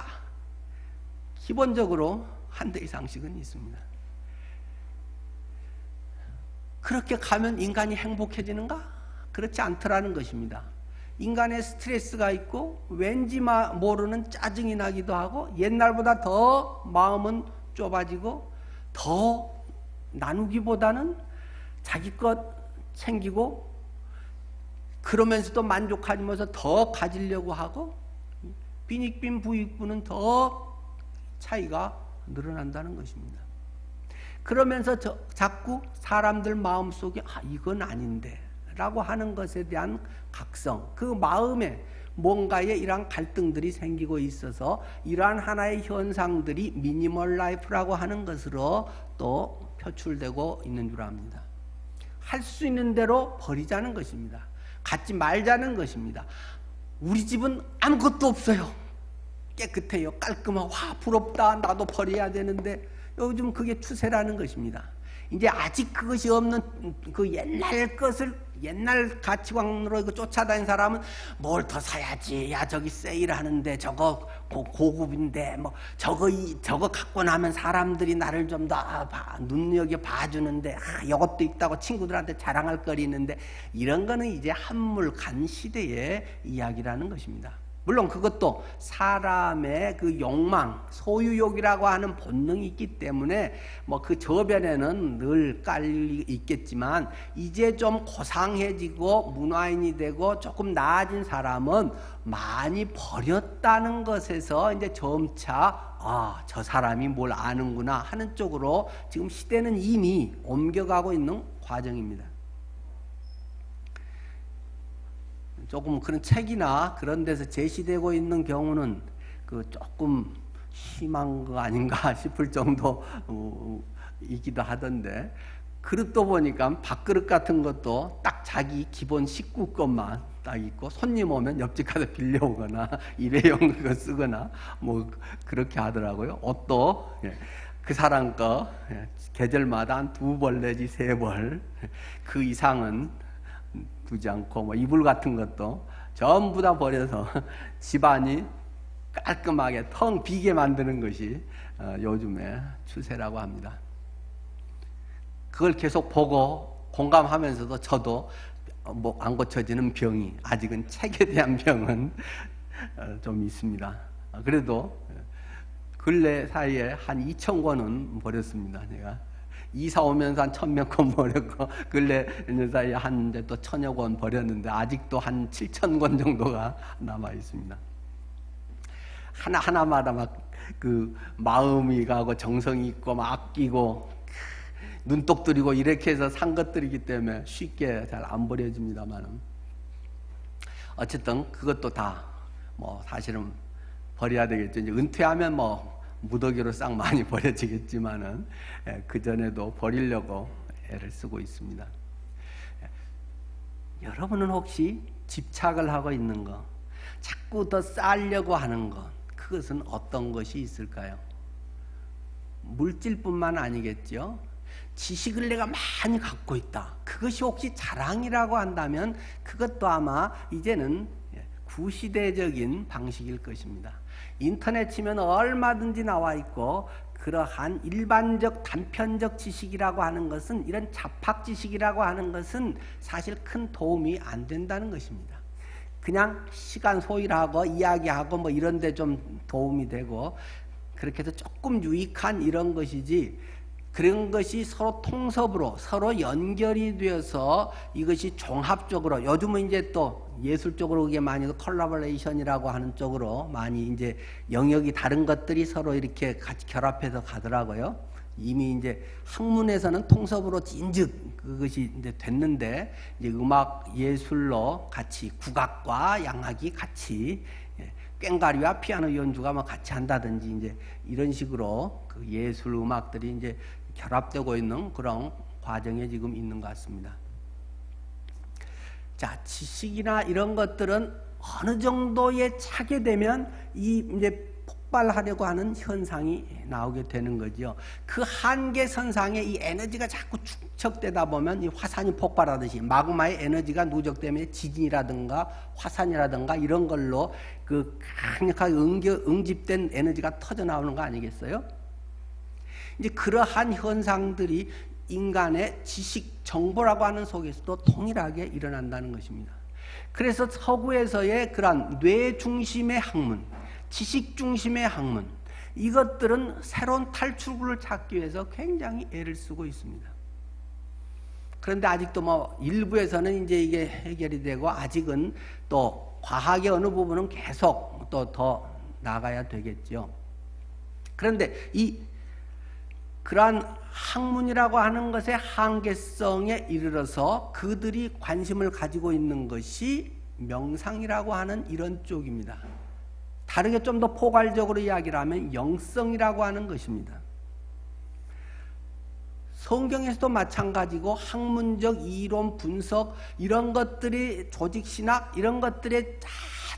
기본적으로 한 대 이상씩은 있습니다. 그렇게 가면 인간이 행복해지는가? 그렇지 않더라는 것입니다. 인간의 스트레스가 있고 왠지 모르는 짜증이 나기도 하고, 옛날보다 더 마음은 좁아지고, 더 나누기보다는 자기 것 챙기고, 그러면서도 만족하면서 더 가지려고 하고, 빈익빈 부익부는 더 차이가 늘어난다는 것입니다. 그러면서 자꾸 사람들 마음속에 이건 아닌데 라고 하는 것에 대한 각성, 그 마음에 뭔가에 이러한 갈등들이 생기고 있어서 이러한 하나의 현상들이 미니멀 라이프라고 하는 것으로 또 표출되고 있는 줄 압니다. 할 수 있는 대로 버리자는 것입니다. 갖지 말자는 것입니다. 우리 집은 아무것도 없어요. 깨끗해요. 깔끔하고 부럽다. 나도 버려야 되는데, 요즘 그게 추세라는 것입니다. 이제 아직 그것이 없는 그 옛날 것을, 옛날 가치관으로 이거 쫓아다닌 사람은 뭘 더 사야지. 야, 저기 세일하는데 저거 고급인데 뭐 저거 갖고 나면 사람들이 나를 좀 더 눈여겨 봐주는데, 이것도 있다고 친구들한테 자랑할 거리 있는데, 이런 거는 이제 한물간 시대의 이야기라는 것입니다. 물론 그것도 사람의 그 욕망, 소유욕이라고 하는 본능이 있기 때문에 뭐 그 저변에는 늘 깔려 있겠지만, 이제 좀 고상해지고 문화인이 되고 조금 나아진 사람은 많이 버렸다는 것에서 이제 점차 저 사람이 뭘 아는구나 하는 쪽으로 지금 시대는 이미 옮겨가고 있는 과정입니다. 조금 그런 책이나 그런 데서 제시되고 있는 경우는 그 조금 심한 거 아닌가 싶을 정도이기도 하던데, 그릇도 보니까 밥그릇 같은 것도 딱 자기 기본 식구 것만 딱 있고, 손님 오면 옆집 가서 빌려오거나 일회용 그거 쓰거나 뭐 그렇게 하더라고요. 옷도 그 사람 거 계절마다 한 2벌 내지 3벌, 그 이상은 두지 않고, 뭐 이불 같은 것도 전부 다 버려서 집안이 깔끔하게 텅 비게 만드는 것이 요즘의 추세라고 합니다. 그걸 계속 보고 공감하면서도 저도 뭐 안 고쳐지는 병이, 아직은 책에 대한 병은 좀 있습니다. 그래도 근래 사이에 한 2,000권은 버렸습니다. 내가 이사 오면서 한 1,000몇 권 버렸고 근래 사이에 한 이제 또 1,000여 권 버렸는데 아직도 한 7,000권 정도가 남아 있습니다. 하나마다 막 그 마음이 가고 정성이 있고 막 아끼고 눈독 들이고 이렇게 해서 산 것들이기 때문에 쉽게 잘 안 버려집니다만은 어쨌든 그것도 다 뭐 사실은 버려야 되겠죠. 이제 은퇴하면 뭐 무더기로 싹 많이 버려지겠지만은 그 전에도 버리려고 애를 쓰고 있습니다. 여러분은 혹시 집착을 하고 있는 거, 자꾸 더 쌓으려고 하는 것, 그것은 어떤 것이 있을까요? 물질뿐만 아니겠죠. 지식을 내가 많이 갖고 있다. 그것이 혹시 자랑이라고 한다면 그것도 아마 이제는 구시대적인 방식일 것입니다. 인터넷 치면 얼마든지 나와 있고 그러한 일반적 단편적 지식이라고 하는 것은 이런 잡학 지식이라고 하는 것은 사실 큰 도움이 안 된다는 것입니다. 그냥 시간 소일하고 이야기하고 뭐 이런 데 좀 도움이 되고 그렇게 해서 조금 유익한 이런 것이지 그런 것이 서로 통섭으로 서로 연결이 되어서 이것이 종합적으로 요즘은 이제 또 예술적으로 그게 많이 컬래버레이션이라고 하는 쪽으로 많이 이제 영역이 다른 것들이 서로 이렇게 같이 결합해서 가더라고요. 이미 이제 학문에서는 통섭으로 진즉 그것이 이제 됐는데 이제 음악 예술로 같이 국악과 양악이 같이 꽹과리와 피아노 연주가 뭐 같이 한다든지 이제 이런 식으로 그 예술 음악들이 이제 결합되고 있는 그런 과정에 지금 있는 것 같습니다. 자, 지식이나 이런 것들은 어느 정도에 차게 되면 이 이제 폭발하려고 하는 현상이 나오게 되는 거죠. 그 한계선상에 이 에너지가 자꾸 축적되다 보면 이 화산이 폭발하듯이 마그마의 에너지가 누적되면 지진이라든가 화산이라든가 이런 걸로 그 강력하게 응집된 에너지가 터져 나오는 거 아니겠어요? 이제 그러한 현상들이 인간의 지식, 정보라고 하는 속에서도 동일하게 일어난다는 것입니다. 그래서 서구에서의 그러한 뇌 중심의 학문, 지식 중심의 학문, 이것들은 새로운 탈출구를 찾기 위해서 굉장히 애를 쓰고 있습니다. 그런데 아직도 뭐 일부에서는 이제 이게 해결이 되고 아직은 또 과학의 어느 부분은 계속 또 더 나가야 되겠죠. 그런데 그러한 학문이라고 하는 것의 한계성에 이르러서 그들이 관심을 가지고 있는 것이 명상이라고 하는 이런 쪽입니다. 다르게 좀 더 포괄적으로 이야기를 하면 영성이라고 하는 것입니다. 성경에서도 마찬가지고 학문적 이론 분석 이런 것들이 조직신학 이런 것들이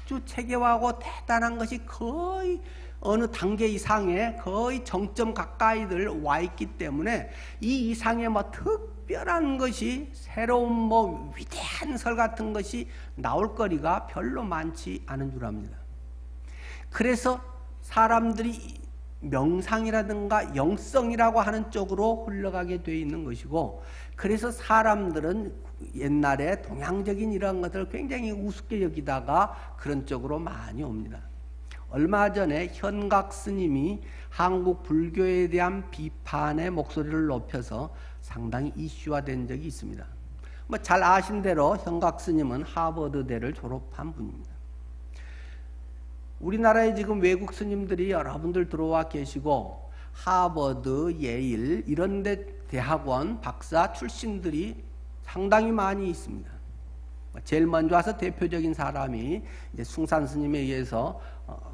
아주 체계화하고 대단한 것이 거의 어느 단계 이상의 거의 정점 가까이들 와 있기 때문에 이 이상의 뭐 특별한 것이 새로운 뭐 위대한 설 같은 것이 나올 거리가 별로 많지 않은 줄 압니다. 그래서 사람들이 명상이라든가 영성이라고 하는 쪽으로 흘러가게 돼 있는 것이고 그래서 사람들은 옛날에 동양적인 이런 것들을 굉장히 우습게 여기다가 그런 쪽으로 많이 옵니다. 얼마 전에 현각 스님이 한국 불교에 대한 비판의 목소리를 높여서 상당히 이슈화된 적이 있습니다. 뭐 잘 아신 대로 현각 스님은 하버드대를 졸업한 분입니다. 우리나라에 지금 외국 스님들이 여러분들 들어와 계시고 하버드, 예일 이런 데 대학원 박사 출신들이 상당히 많이 있습니다. 제일 먼저 와서 대표적인 사람이 이제 숭산 스님에 의해서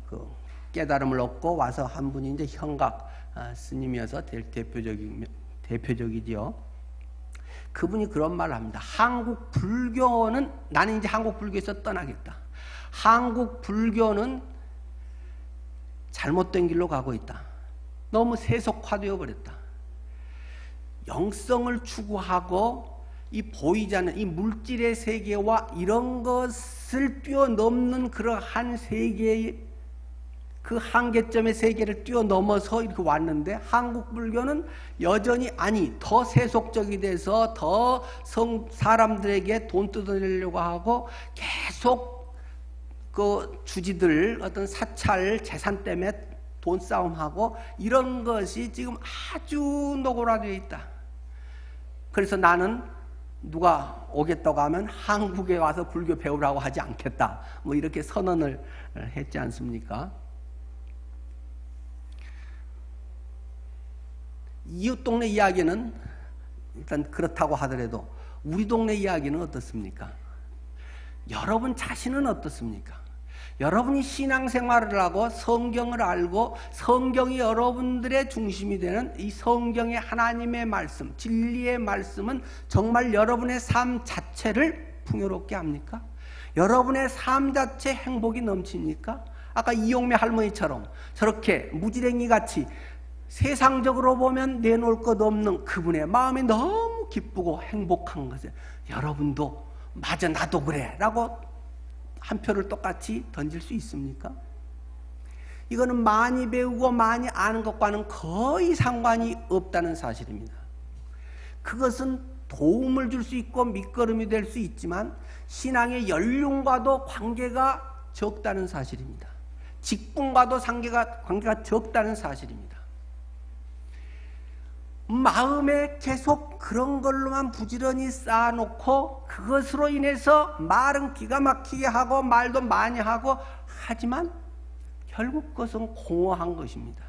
그 깨달음을 얻고 와서 한 분이 이제 현각 스님이어서 대표적이지요. 그분이 그런 말을 합니다. 한국 불교는 나는 이제 한국 불교에서 떠나겠다. 한국 불교는 잘못된 길로 가고 있다. 너무 세속화되어 버렸다. 영성을 추구하고 이 보이지 않는 이 물질의 세계와 이런 것을 뛰어넘는 그러한 세계의 그 한계점의 세계를 뛰어넘어서 이렇게 왔는데 한국 불교는 여전히 더 세속적이 돼서 더 사람들에게 돈 뜯어내려고 하고 계속 그 주지들 어떤 사찰 재산 때문에 돈 싸움하고 이런 것이 지금 아주 노골화되어 있다. 그래서 나는 누가 오겠다고 하면 한국에 와서 불교 배우라고 하지 않겠다. 뭐 이렇게 선언을 했지 않습니까? 이웃 동네 이야기는 일단 그렇다고 하더라도 우리 동네 이야기는 어떻습니까? 여러분 자신은 어떻습니까? 여러분이 신앙생활을 하고 성경을 알고 성경이 여러분들의 중심이 되는 이 성경의 하나님의 말씀, 진리의 말씀은 정말 여러분의 삶 자체를 풍요롭게 합니까? 여러분의 삶 자체 행복이 넘칩니까? 아까 이용매 할머니처럼 저렇게 무지랭이같이 세상적으로 보면 내놓을 것 없는 그분의 마음이 너무 기쁘고 행복한 것에 여러분도 맞아 나도 그래 라고 한 표를 똑같이 던질 수 있습니까? 이거는 많이 배우고 많이 아는 것과는 거의 상관이 없다는 사실입니다. 그것은 도움을 줄 수 있고 밑거름이 될 수 있지만 신앙의 연륜과도 관계가 적다는 사실입니다. 직분과도 관계가 적다는 사실입니다. 마음에 계속 그런 걸로만 부지런히 쌓아놓고 그것으로 인해서 말은 기가 막히게 하고 말도 많이 하고 하지만 결국 그것은 공허한 것입니다.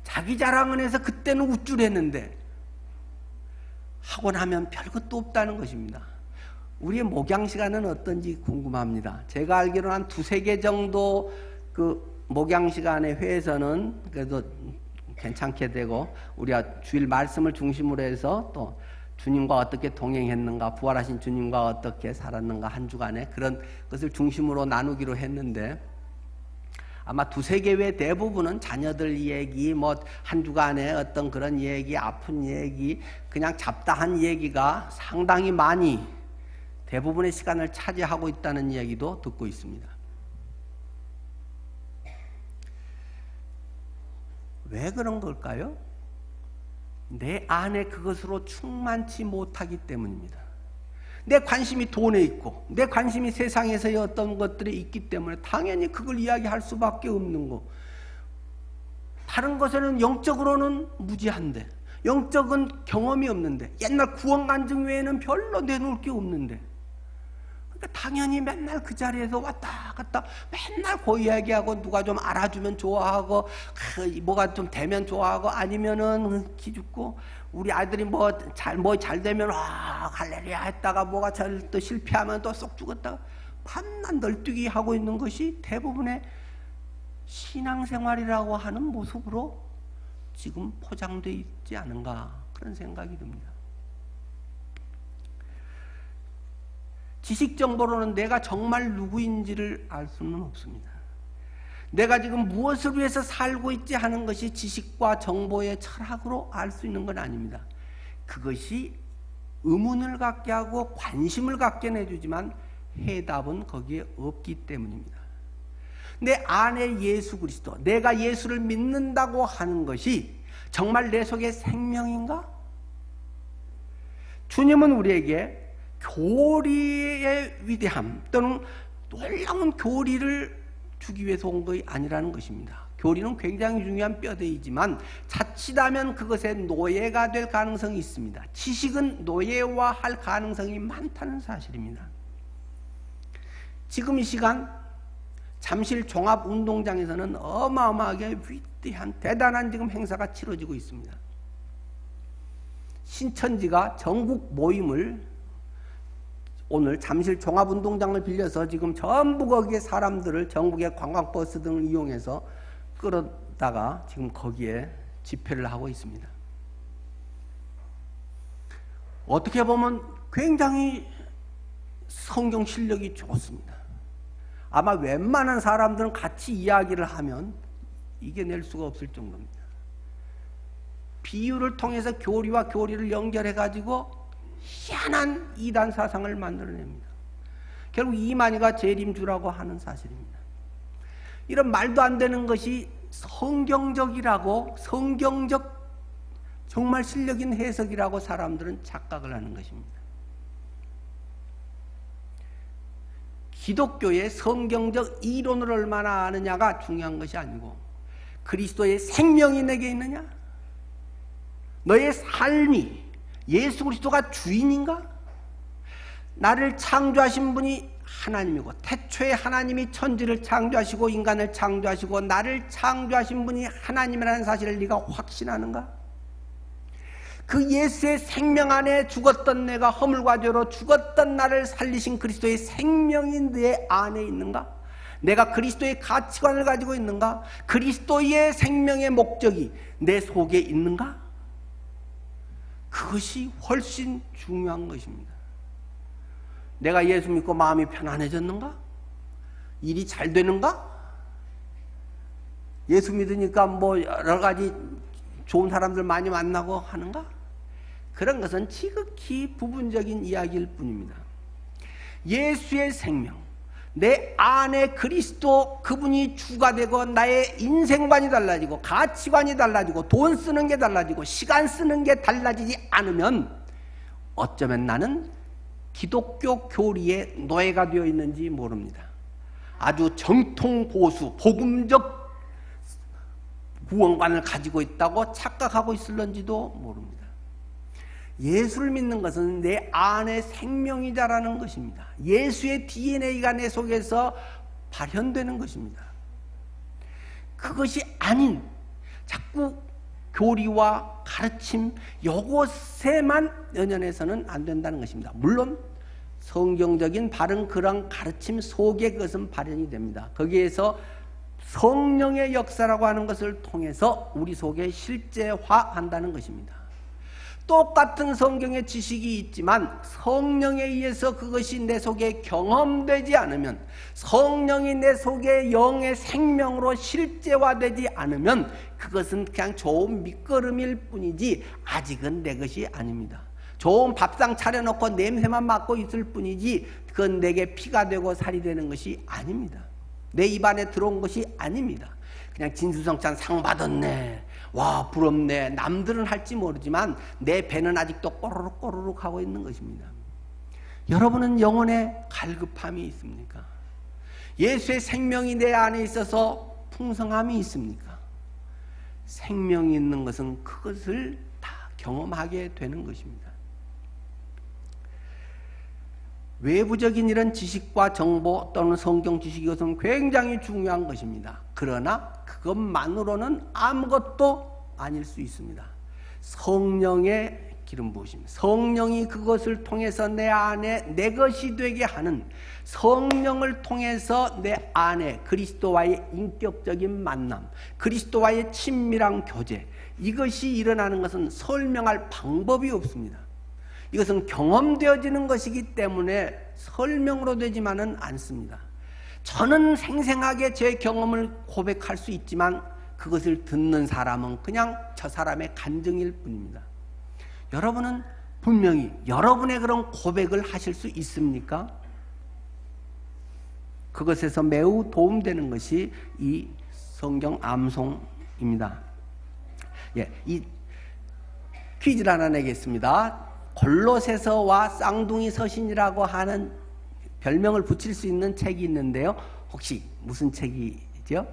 자기 자랑을 해서 그때는 우쭐했는데 하고 나면 별것도 없다는 것입니다. 우리의 목양 시간은 어떤지 궁금합니다. 제가 알기로는 한 2-3개 정도 그 목양 시간의 회에서는 그래도 괜찮게 되고 우리가 주일 말씀을 중심으로 해서 또 주님과 어떻게 동행했는가, 부활하신 주님과 어떻게 살았는가 한 주간에 그런 것을 중심으로 나누기로 했는데 아마 2-3개 외 대부분은 자녀들 얘기, 뭐 한 주간에 어떤 그런 얘기, 아픈 얘기, 그냥 잡다한 얘기가 상당히 많이 대부분의 시간을 차지하고 있다는 이야기도 듣고 있습니다. 왜 그런 걸까요? 내 안에 그것으로 충만치 못하기 때문입니다. 내 관심이 돈에 있고 내 관심이 세상에서의 어떤 것들에 있기 때문에 당연히 그걸 이야기할 수밖에 없는 거. 다른 것에는 영적으로는 무지한데 영적은 경험이 없는데 옛날 구원간증 외에는 별로 내놓을 게 없는데 당연히 맨날 그 자리에서 왔다 갔다 맨날 그 이야기하고 누가 좀 알아주면 좋아하고 뭐가 좀 되면 좋아하고 아니면은 기죽고 우리 아들이 뭐 잘 되면 와 할렐루야 했다가 뭐가 또 실패하면 또 쏙 죽었다가 밤낮 널뛰기 하고 있는 것이 대부분의 신앙생활이라고 하는 모습으로 지금 포장되어 있지 않은가 그런 생각이 듭니다. 지식 정보로는 내가 정말 누구인지를 알 수는 없습니다. 내가 지금 무엇을 위해서 살고 있지 하는 것이 지식과 정보의 철학으로 알 수 있는 건 아닙니다. 그것이 의문을 갖게 하고 관심을 갖게 내주지만 해답은 거기에 없기 때문입니다. 내 안에 예수 그리스도, 내가 예수를 믿는다고 하는 것이 정말 내 속에 생명인가? 주님은 우리에게 교리의 위대함 또는 놀라운 교리를 주기 위해서 온 것이 아니라는 것입니다. 교리는 굉장히 중요한 뼈대이지만 자칫하면 그것의 노예가 될 가능성이 있습니다. 지식은 노예화할 가능성이 많다는 사실입니다. 지금 이 시간 잠실 종합운동장에서는 어마어마하게 위대한 대단한 지금 행사가 치러지고 있습니다. 신천지가 전국 모임을 오늘 잠실 종합운동장을 빌려서 지금 전부 거기에 사람들을 전국의 관광버스 등을 이용해서 끌어다가 지금 거기에 집회를 하고 있습니다. 어떻게 보면 굉장히 성경 실력이 좋습니다. 아마 웬만한 사람들은 같이 이야기를 하면 이겨낼 수가 없을 정도입니다. 비유를 통해서 교리와 교리를 연결해가지고 희한한 이단 사상을 만들어냅니다. 결국 이만희가 재림주라고 하는 사실입니다. 이런 말도 안 되는 것이 성경적이라고 성경적 정말 실력인 해석이라고 사람들은 착각을 하는 것입니다. 기독교의 성경적 이론을 얼마나 아느냐가 중요한 것이 아니고 그리스도의 생명이 내게 있느냐? 너의 삶이 예수 그리스도가 주인인가? 나를 창조하신 분이 하나님이고 태초에 하나님이 천지를 창조하시고 인간을 창조하시고 나를 창조하신 분이 하나님이라는 사실을 네가 확신하는가? 그 예수의 생명 안에 죽었던 내가 허물과 죄로 죽었던 나를 살리신 그리스도의 생명이 내 안에 있는가? 내가 그리스도의 가치관을 가지고 있는가? 그리스도의 생명의 목적이 내 속에 있는가? 그것이 훨씬 중요한 것입니다. 내가 예수 믿고 마음이 편안해졌는가? 일이 잘 되는가? 예수 믿으니까 뭐 여러 가지 좋은 사람들 많이 만나고 하는가? 그런 것은 지극히 부분적인 이야기일 뿐입니다. 예수의 생명, 내 안에 그리스도 그분이 주가 되고 나의 인생관이 달라지고 가치관이 달라지고 돈 쓰는 게 달라지고 시간 쓰는 게 달라지지 않으면 어쩌면 나는 기독교 교리의 노예가 되어 있는지 모릅니다. 아주 정통 보수 복음적 구원관을 가지고 있다고 착각하고 있을런지도 모릅니다. 예수를 믿는 것은 내 안에 생명이다라는 것입니다. 예수의 DNA가 내 속에서 발현되는 것입니다. 그것이 아닌 자꾸 교리와 가르침 이것에만 연연해서는 안 된다는 것입니다. 물론 성경적인 바른 그런 가르침 속에 그것은 발현이 됩니다. 거기에서 성령의 역사라고 하는 것을 통해서 우리 속에 실제화한다는 것입니다. 똑같은 성경의 지식이 있지만 성령에 의해서 그것이 내 속에 경험되지 않으면, 성령이 내 속에 영의 생명으로 실제화되지 않으면 그것은 그냥 좋은 밑거름일 뿐이지 아직은 내 것이 아닙니다. 좋은 밥상 차려놓고 냄새만 맡고 있을 뿐이지 그건 내게 피가 되고 살이 되는 것이 아닙니다. 내 입안에 들어온 것이 아닙니다. 그냥 진수성찬 상 받았네, 와 부럽네, 남들은 할지 모르지만 내 배는 아직도 꼬르륵 꼬르륵 하고 있는 것입니다. 여러분은 영혼에 갈급함이 있습니까? 예수의 생명이 내 안에 있어서 풍성함이 있습니까? 생명이 있는 것은 그것을 다 경험하게 되는 것입니다. 외부적인 이런 지식과 정보 또는 성경 지식이 것은 굉장히 중요한 것입니다. 그러나 그것만으로는 아무것도 아닐 수 있습니다. 성령의 기름 부으심, 성령이 그것을 통해서 내 안에 내 것이 되게 하는, 성령을 통해서 내 안에 그리스도와의 인격적인 만남, 그리스도와의 친밀한 교제, 이것이 일어나는 것은 설명할 방법이 없습니다. 이것은 경험되어지는 것이기 때문에 설명으로 되지만은 않습니다. 저는 생생하게 제 경험을 고백할 수 있지만 그것을 듣는 사람은 그냥 저 사람의 간증일 뿐입니다. 여러분은 분명히 여러분의 그런 고백을 하실 수 있습니까? 그것에서 매우 도움되는 것이 이 성경 암송입니다. 예, 이 퀴즈를 하나 내겠습니다. 골로새서와 쌍둥이 서신이라고 하는 별명을 붙일 수 있는 책이 있는데요. 혹시 무슨 책이죠?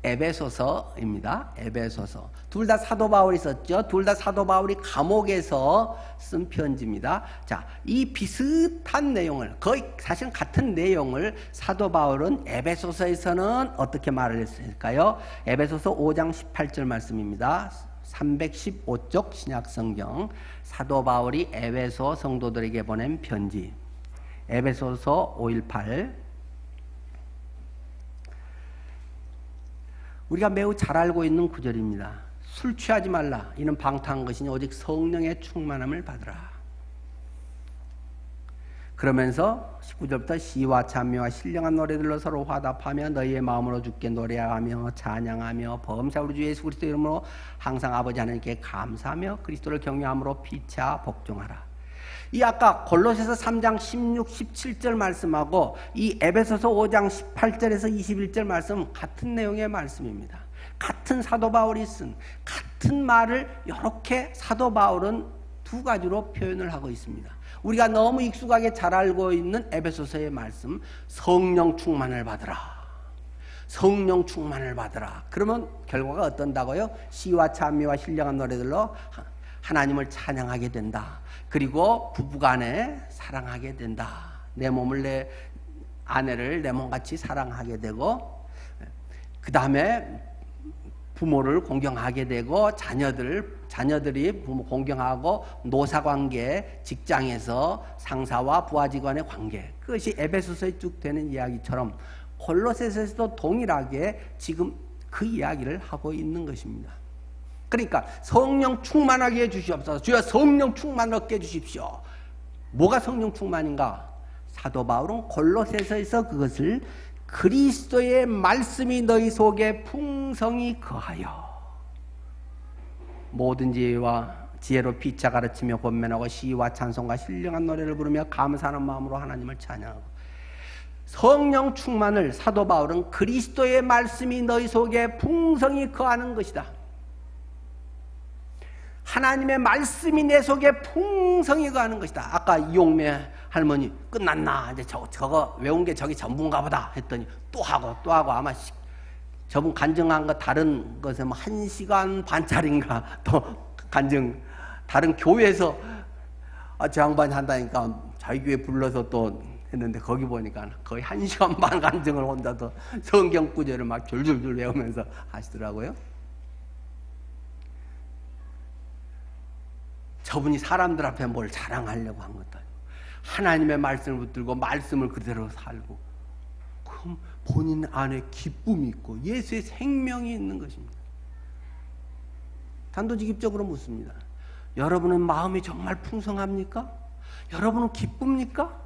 에베소서입니다. 에베소서. 둘 다 사도 바울이 썼죠. 둘 다 사도 바울이 감옥에서 쓴 편지입니다. 자, 이 비슷한 내용을, 거의 사실 같은 내용을 사도 바울은 에베소서에서는 어떻게 말을 했을까요? 에베소서 5장 18절 말씀입니다. 315쪽 신약성경, 사도 바울이 에베소 성도들에게 보낸 편지, 에베소서 5:18. 우리가 매우 잘 알고 있는 구절입니다. 술 취하지 말라, 이는 방탕한 것이니 오직 성령의 충만함을 받으라. 그러면서 19절부터 시와 찬미와 신령한 노래들로 서로 화답하며 너희의 마음으로 주께 노래하며 찬양하며 범사 우리 주 예수 그리스도 이름으로 항상 아버지 하나님께 감사하며 그리스도를 경외함으로 피차 복종하라. 이 아까 골로새서 3장 16, 17절 말씀하고 이 에베소서 5장 18절에서 21절 말씀 같은 내용의 말씀입니다. 같은 사도 바울이 쓴 같은 말을 이렇게 사도 바울은 두 가지로 표현을 하고 있습니다. 우리가 너무 익숙하게 잘 알고 있는 에베소서의 말씀, 성령 충만을 받으라. 성령 충만을 받으라. 그러면 결과가 어떤다고요? 시와 찬미와 신령한 노래들로 하나님을 찬양하게 된다. 그리고 부부간에 사랑하게 된다. 내 몸을 내 아내를 내 몸같이 사랑하게 되고, 그 다음에 부모를 공경하게 되고, 자녀들이 부모 공경하고, 노사관계, 직장에서 상사와 부하직원의 관계, 그것이 에베소서에 쭉 되는 이야기처럼 골로새서에서도 동일하게 지금 그 이야기를 하고 있는 것입니다. 그러니까 성령 충만하게 해주시옵소서. 주여 성령 충만 얻게 해주십시오. 뭐가 성령 충만인가? 사도 바울은 골로새서에서 그것을 그리스도의 말씀이 너희 속에 풍성히 거하여 모든 지혜로 피차 가르치며 권면하고 시와 찬송과 신령한 노래를 부르며 감사하는 마음으로 하나님을 찬양하고, 성령 충만을 사도 바울은 그리스도의 말씀이 너희 속에 풍성히 거하는 것이다. 하나님의 말씀이 내 속에 풍성히 거하는 것이다. 아까 이용매 할머니 끝났나? 이제 저거 외운 게 저기 전부인가 보다 했더니 또 하고 아마 저분 간증한 거 다른 것에 뭐 1시간 반짜리인가 또 간증 다른 교회에서 저 양반이 한다니까 자기 교회 불러서 또 했는데 거기 보니까 거의 1시간 반 간증을 혼자 또 성경 구절을 막 줄줄줄 외우면서 하시더라고요. 저분이 사람들 앞에 뭘 자랑하려고 한 것도 아니고 하나님의 말씀을 붙들고 말씀을 그대로 살고, 그럼 본인 안에 기쁨이 있고 예수의 생명이 있는 것입니다. 단도직입적으로 묻습니다. 여러분의 마음이 정말 풍성합니까? 여러분은 기쁩니까?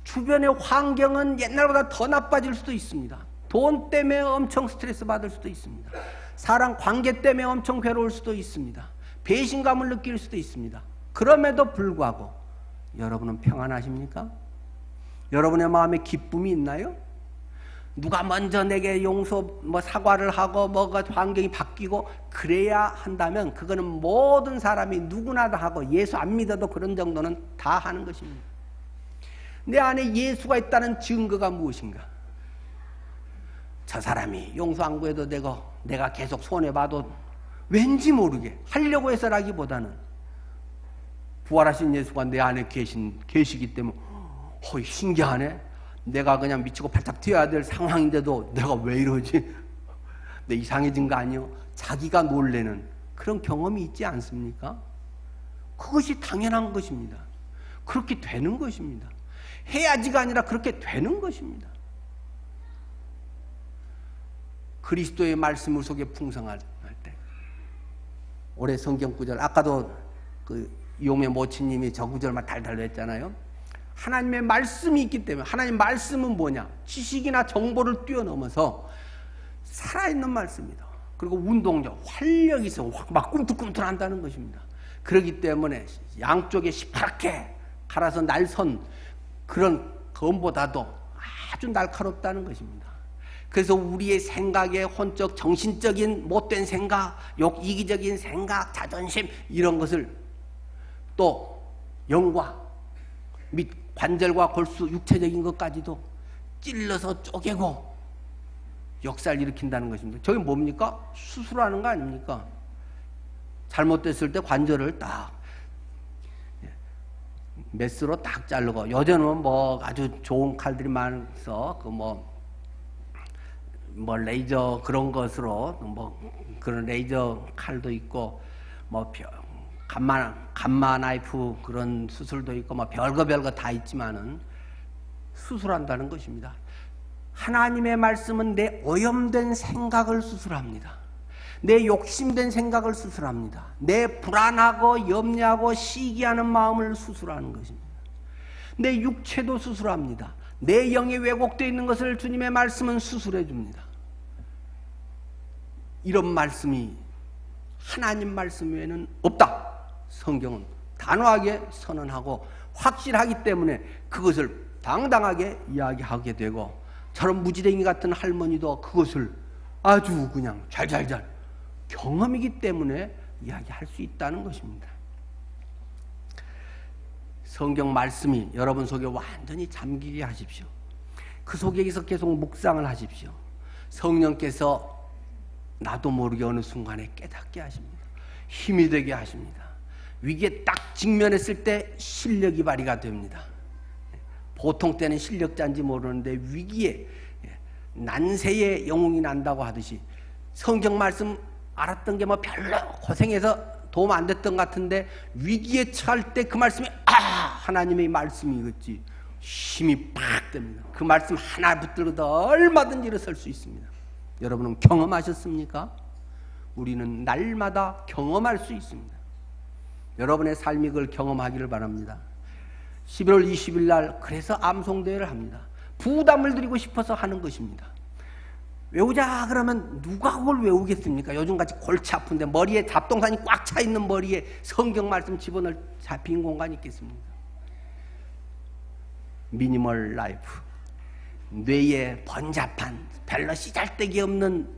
주변의 환경은 옛날보다 더 나빠질 수도 있습니다. 돈 때문에 엄청 스트레스 받을 수도 있습니다. 사람 관계 때문에 엄청 괴로울 수도 있습니다. 배신감을 느낄 수도 있습니다. 그럼에도 불구하고 여러분은 평안하십니까? 여러분의 마음에 기쁨이 있나요? 누가 먼저 내게 사과를 하고 뭐가 환경이 바뀌고 그래야 한다면 그거는 모든 사람이 누구나 다 하고 예수 안 믿어도 그런 정도는 다 하는 것입니다. 내 안에 예수가 있다는 증거가 무엇인가? 저 사람이 용서 안 구해도 되고 내가 계속 손해봐도 왠지 모르게 하려고 해서라기보다는 부활하신 예수가 내 안에 계시기 때문에 신기하네. 내가 그냥 미치고 발작 뛰어야 될 상황인데도 내가 왜 이러지? 내 이상해진 거 아니요? 자기가 놀래는 그런 경험이 있지 않습니까? 그것이 당연한 것입니다. 그렇게 되는 것입니다. 해야지가 아니라 그렇게 되는 것입니다. 그리스도의 말씀을 속에 풍성할 때 올해 성경 구절, 아까도 그 이용의 모친님이 저 구절만 달달로 했잖아요. 하나님의 말씀이 있기 때문에, 하나님 말씀은 뭐냐? 지식이나 정보를 뛰어넘어서 살아있는 말씀이다. 그리고 운동력, 활력이 있어 막 꿈틀꿈틀한다는 것입니다. 그렇기 때문에 양쪽에 시퍼렇게 갈아서 날선 그런 검보다도 아주 날카롭다는 것입니다. 그래서 우리의 생각에 혼적, 정신적인 못된 생각, 이기적인 생각, 자존심 이런 것을 또 영과 및 관절과 골수, 육체적인 것까지도 찔러서 쪼개고 역사를 일으킨다는 것입니다. 저게 뭡니까? 수술하는 거 아닙니까? 잘못됐을 때 관절을 딱 메스로 딱 자르고, 요즘은 뭐 아주 좋은 칼들이 많아서 뭐 레이저 그런 것으로 그런 레이저 칼도 있고 감마 나이프 그런 수술도 있고 별거 다 있지만은 수술한다는 것입니다. 하나님의 말씀은 내 오염된 생각을 수술합니다. 내 욕심된 생각을 수술합니다. 내 불안하고 염려하고 시기하는 마음을 수술하는 것입니다. 내 육체도 수술합니다. 내 영이 왜곡되어 있는 것을 주님의 말씀은 수술해 줍니다. 이런 말씀이 하나님 말씀 외에는 없다. 성경은 단호하게 선언하고 확실하기 때문에 그것을 당당하게 이야기하게 되고, 저런 무지랭이 같은 할머니도 그것을 아주 그냥 잘 경험이기 때문에 이야기할 수 있다는 것입니다. 성경 말씀이 여러분 속에 완전히 잠기게 하십시오. 그 속에서 계속 묵상을 하십시오. 성령께서 나도 모르게 어느 순간에 깨닫게 하십니다. 힘이 되게 하십니다. 위기에 딱 직면했을 때 실력이 발휘가 됩니다. 보통 때는 실력자인지 모르는데 위기에 난세에 영웅이 난다고 하듯이 성경 말씀 알았던 게 뭐 별로 고생해서 도움 안 됐던 것 같은데 위기에 처할 때 그 말씀이 하나님의 말씀이겠지 힘이 팍 됩니다. 그 말씀 하나 붙들고도 얼마든지 일어설 수 있습니다. 여러분은 경험하셨습니까? 우리는 날마다 경험할 수 있습니다. 여러분의 삶이 그걸 경험하기를 바랍니다. 11월 20일 날 그래서 암송대회를 합니다. 부담을 드리고 싶어서 하는 것입니다. 외우자 그러면 누가 그걸 외우겠습니까? 요즘같이 골치 아픈데 머리에 잡동산이 꽉 차 있는 머리에 성경 말씀 집어넣을 잡힌 공간이 있겠습니까? 미니멀 라이프, 뇌에 번잡한 별로 씨잘데기 없는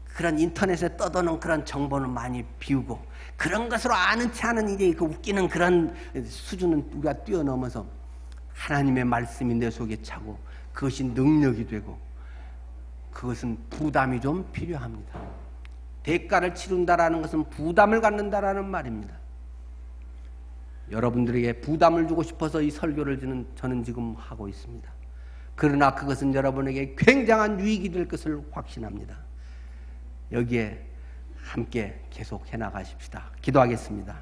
그런 인터넷에 떠도는 그런 정보는 많이 비우고 그런 것으로 아는 체 하는 이제 그 웃기는 그런 수준은 우리가 뛰어넘어서 하나님의 말씀이 내 속에 차고 그것이 능력이 되고 그것은 부담이 좀 필요합니다. 대가를 치른다라는 것은 부담을 갖는다라는 말입니다. 여러분들에게 부담을 주고 싶어서 이 설교를 저는 지금 하고 있습니다. 그러나 그것은 여러분에게 굉장한 유익이 될 것을 확신합니다. 여기에 함께 계속 해나가십시다. 기도하겠습니다.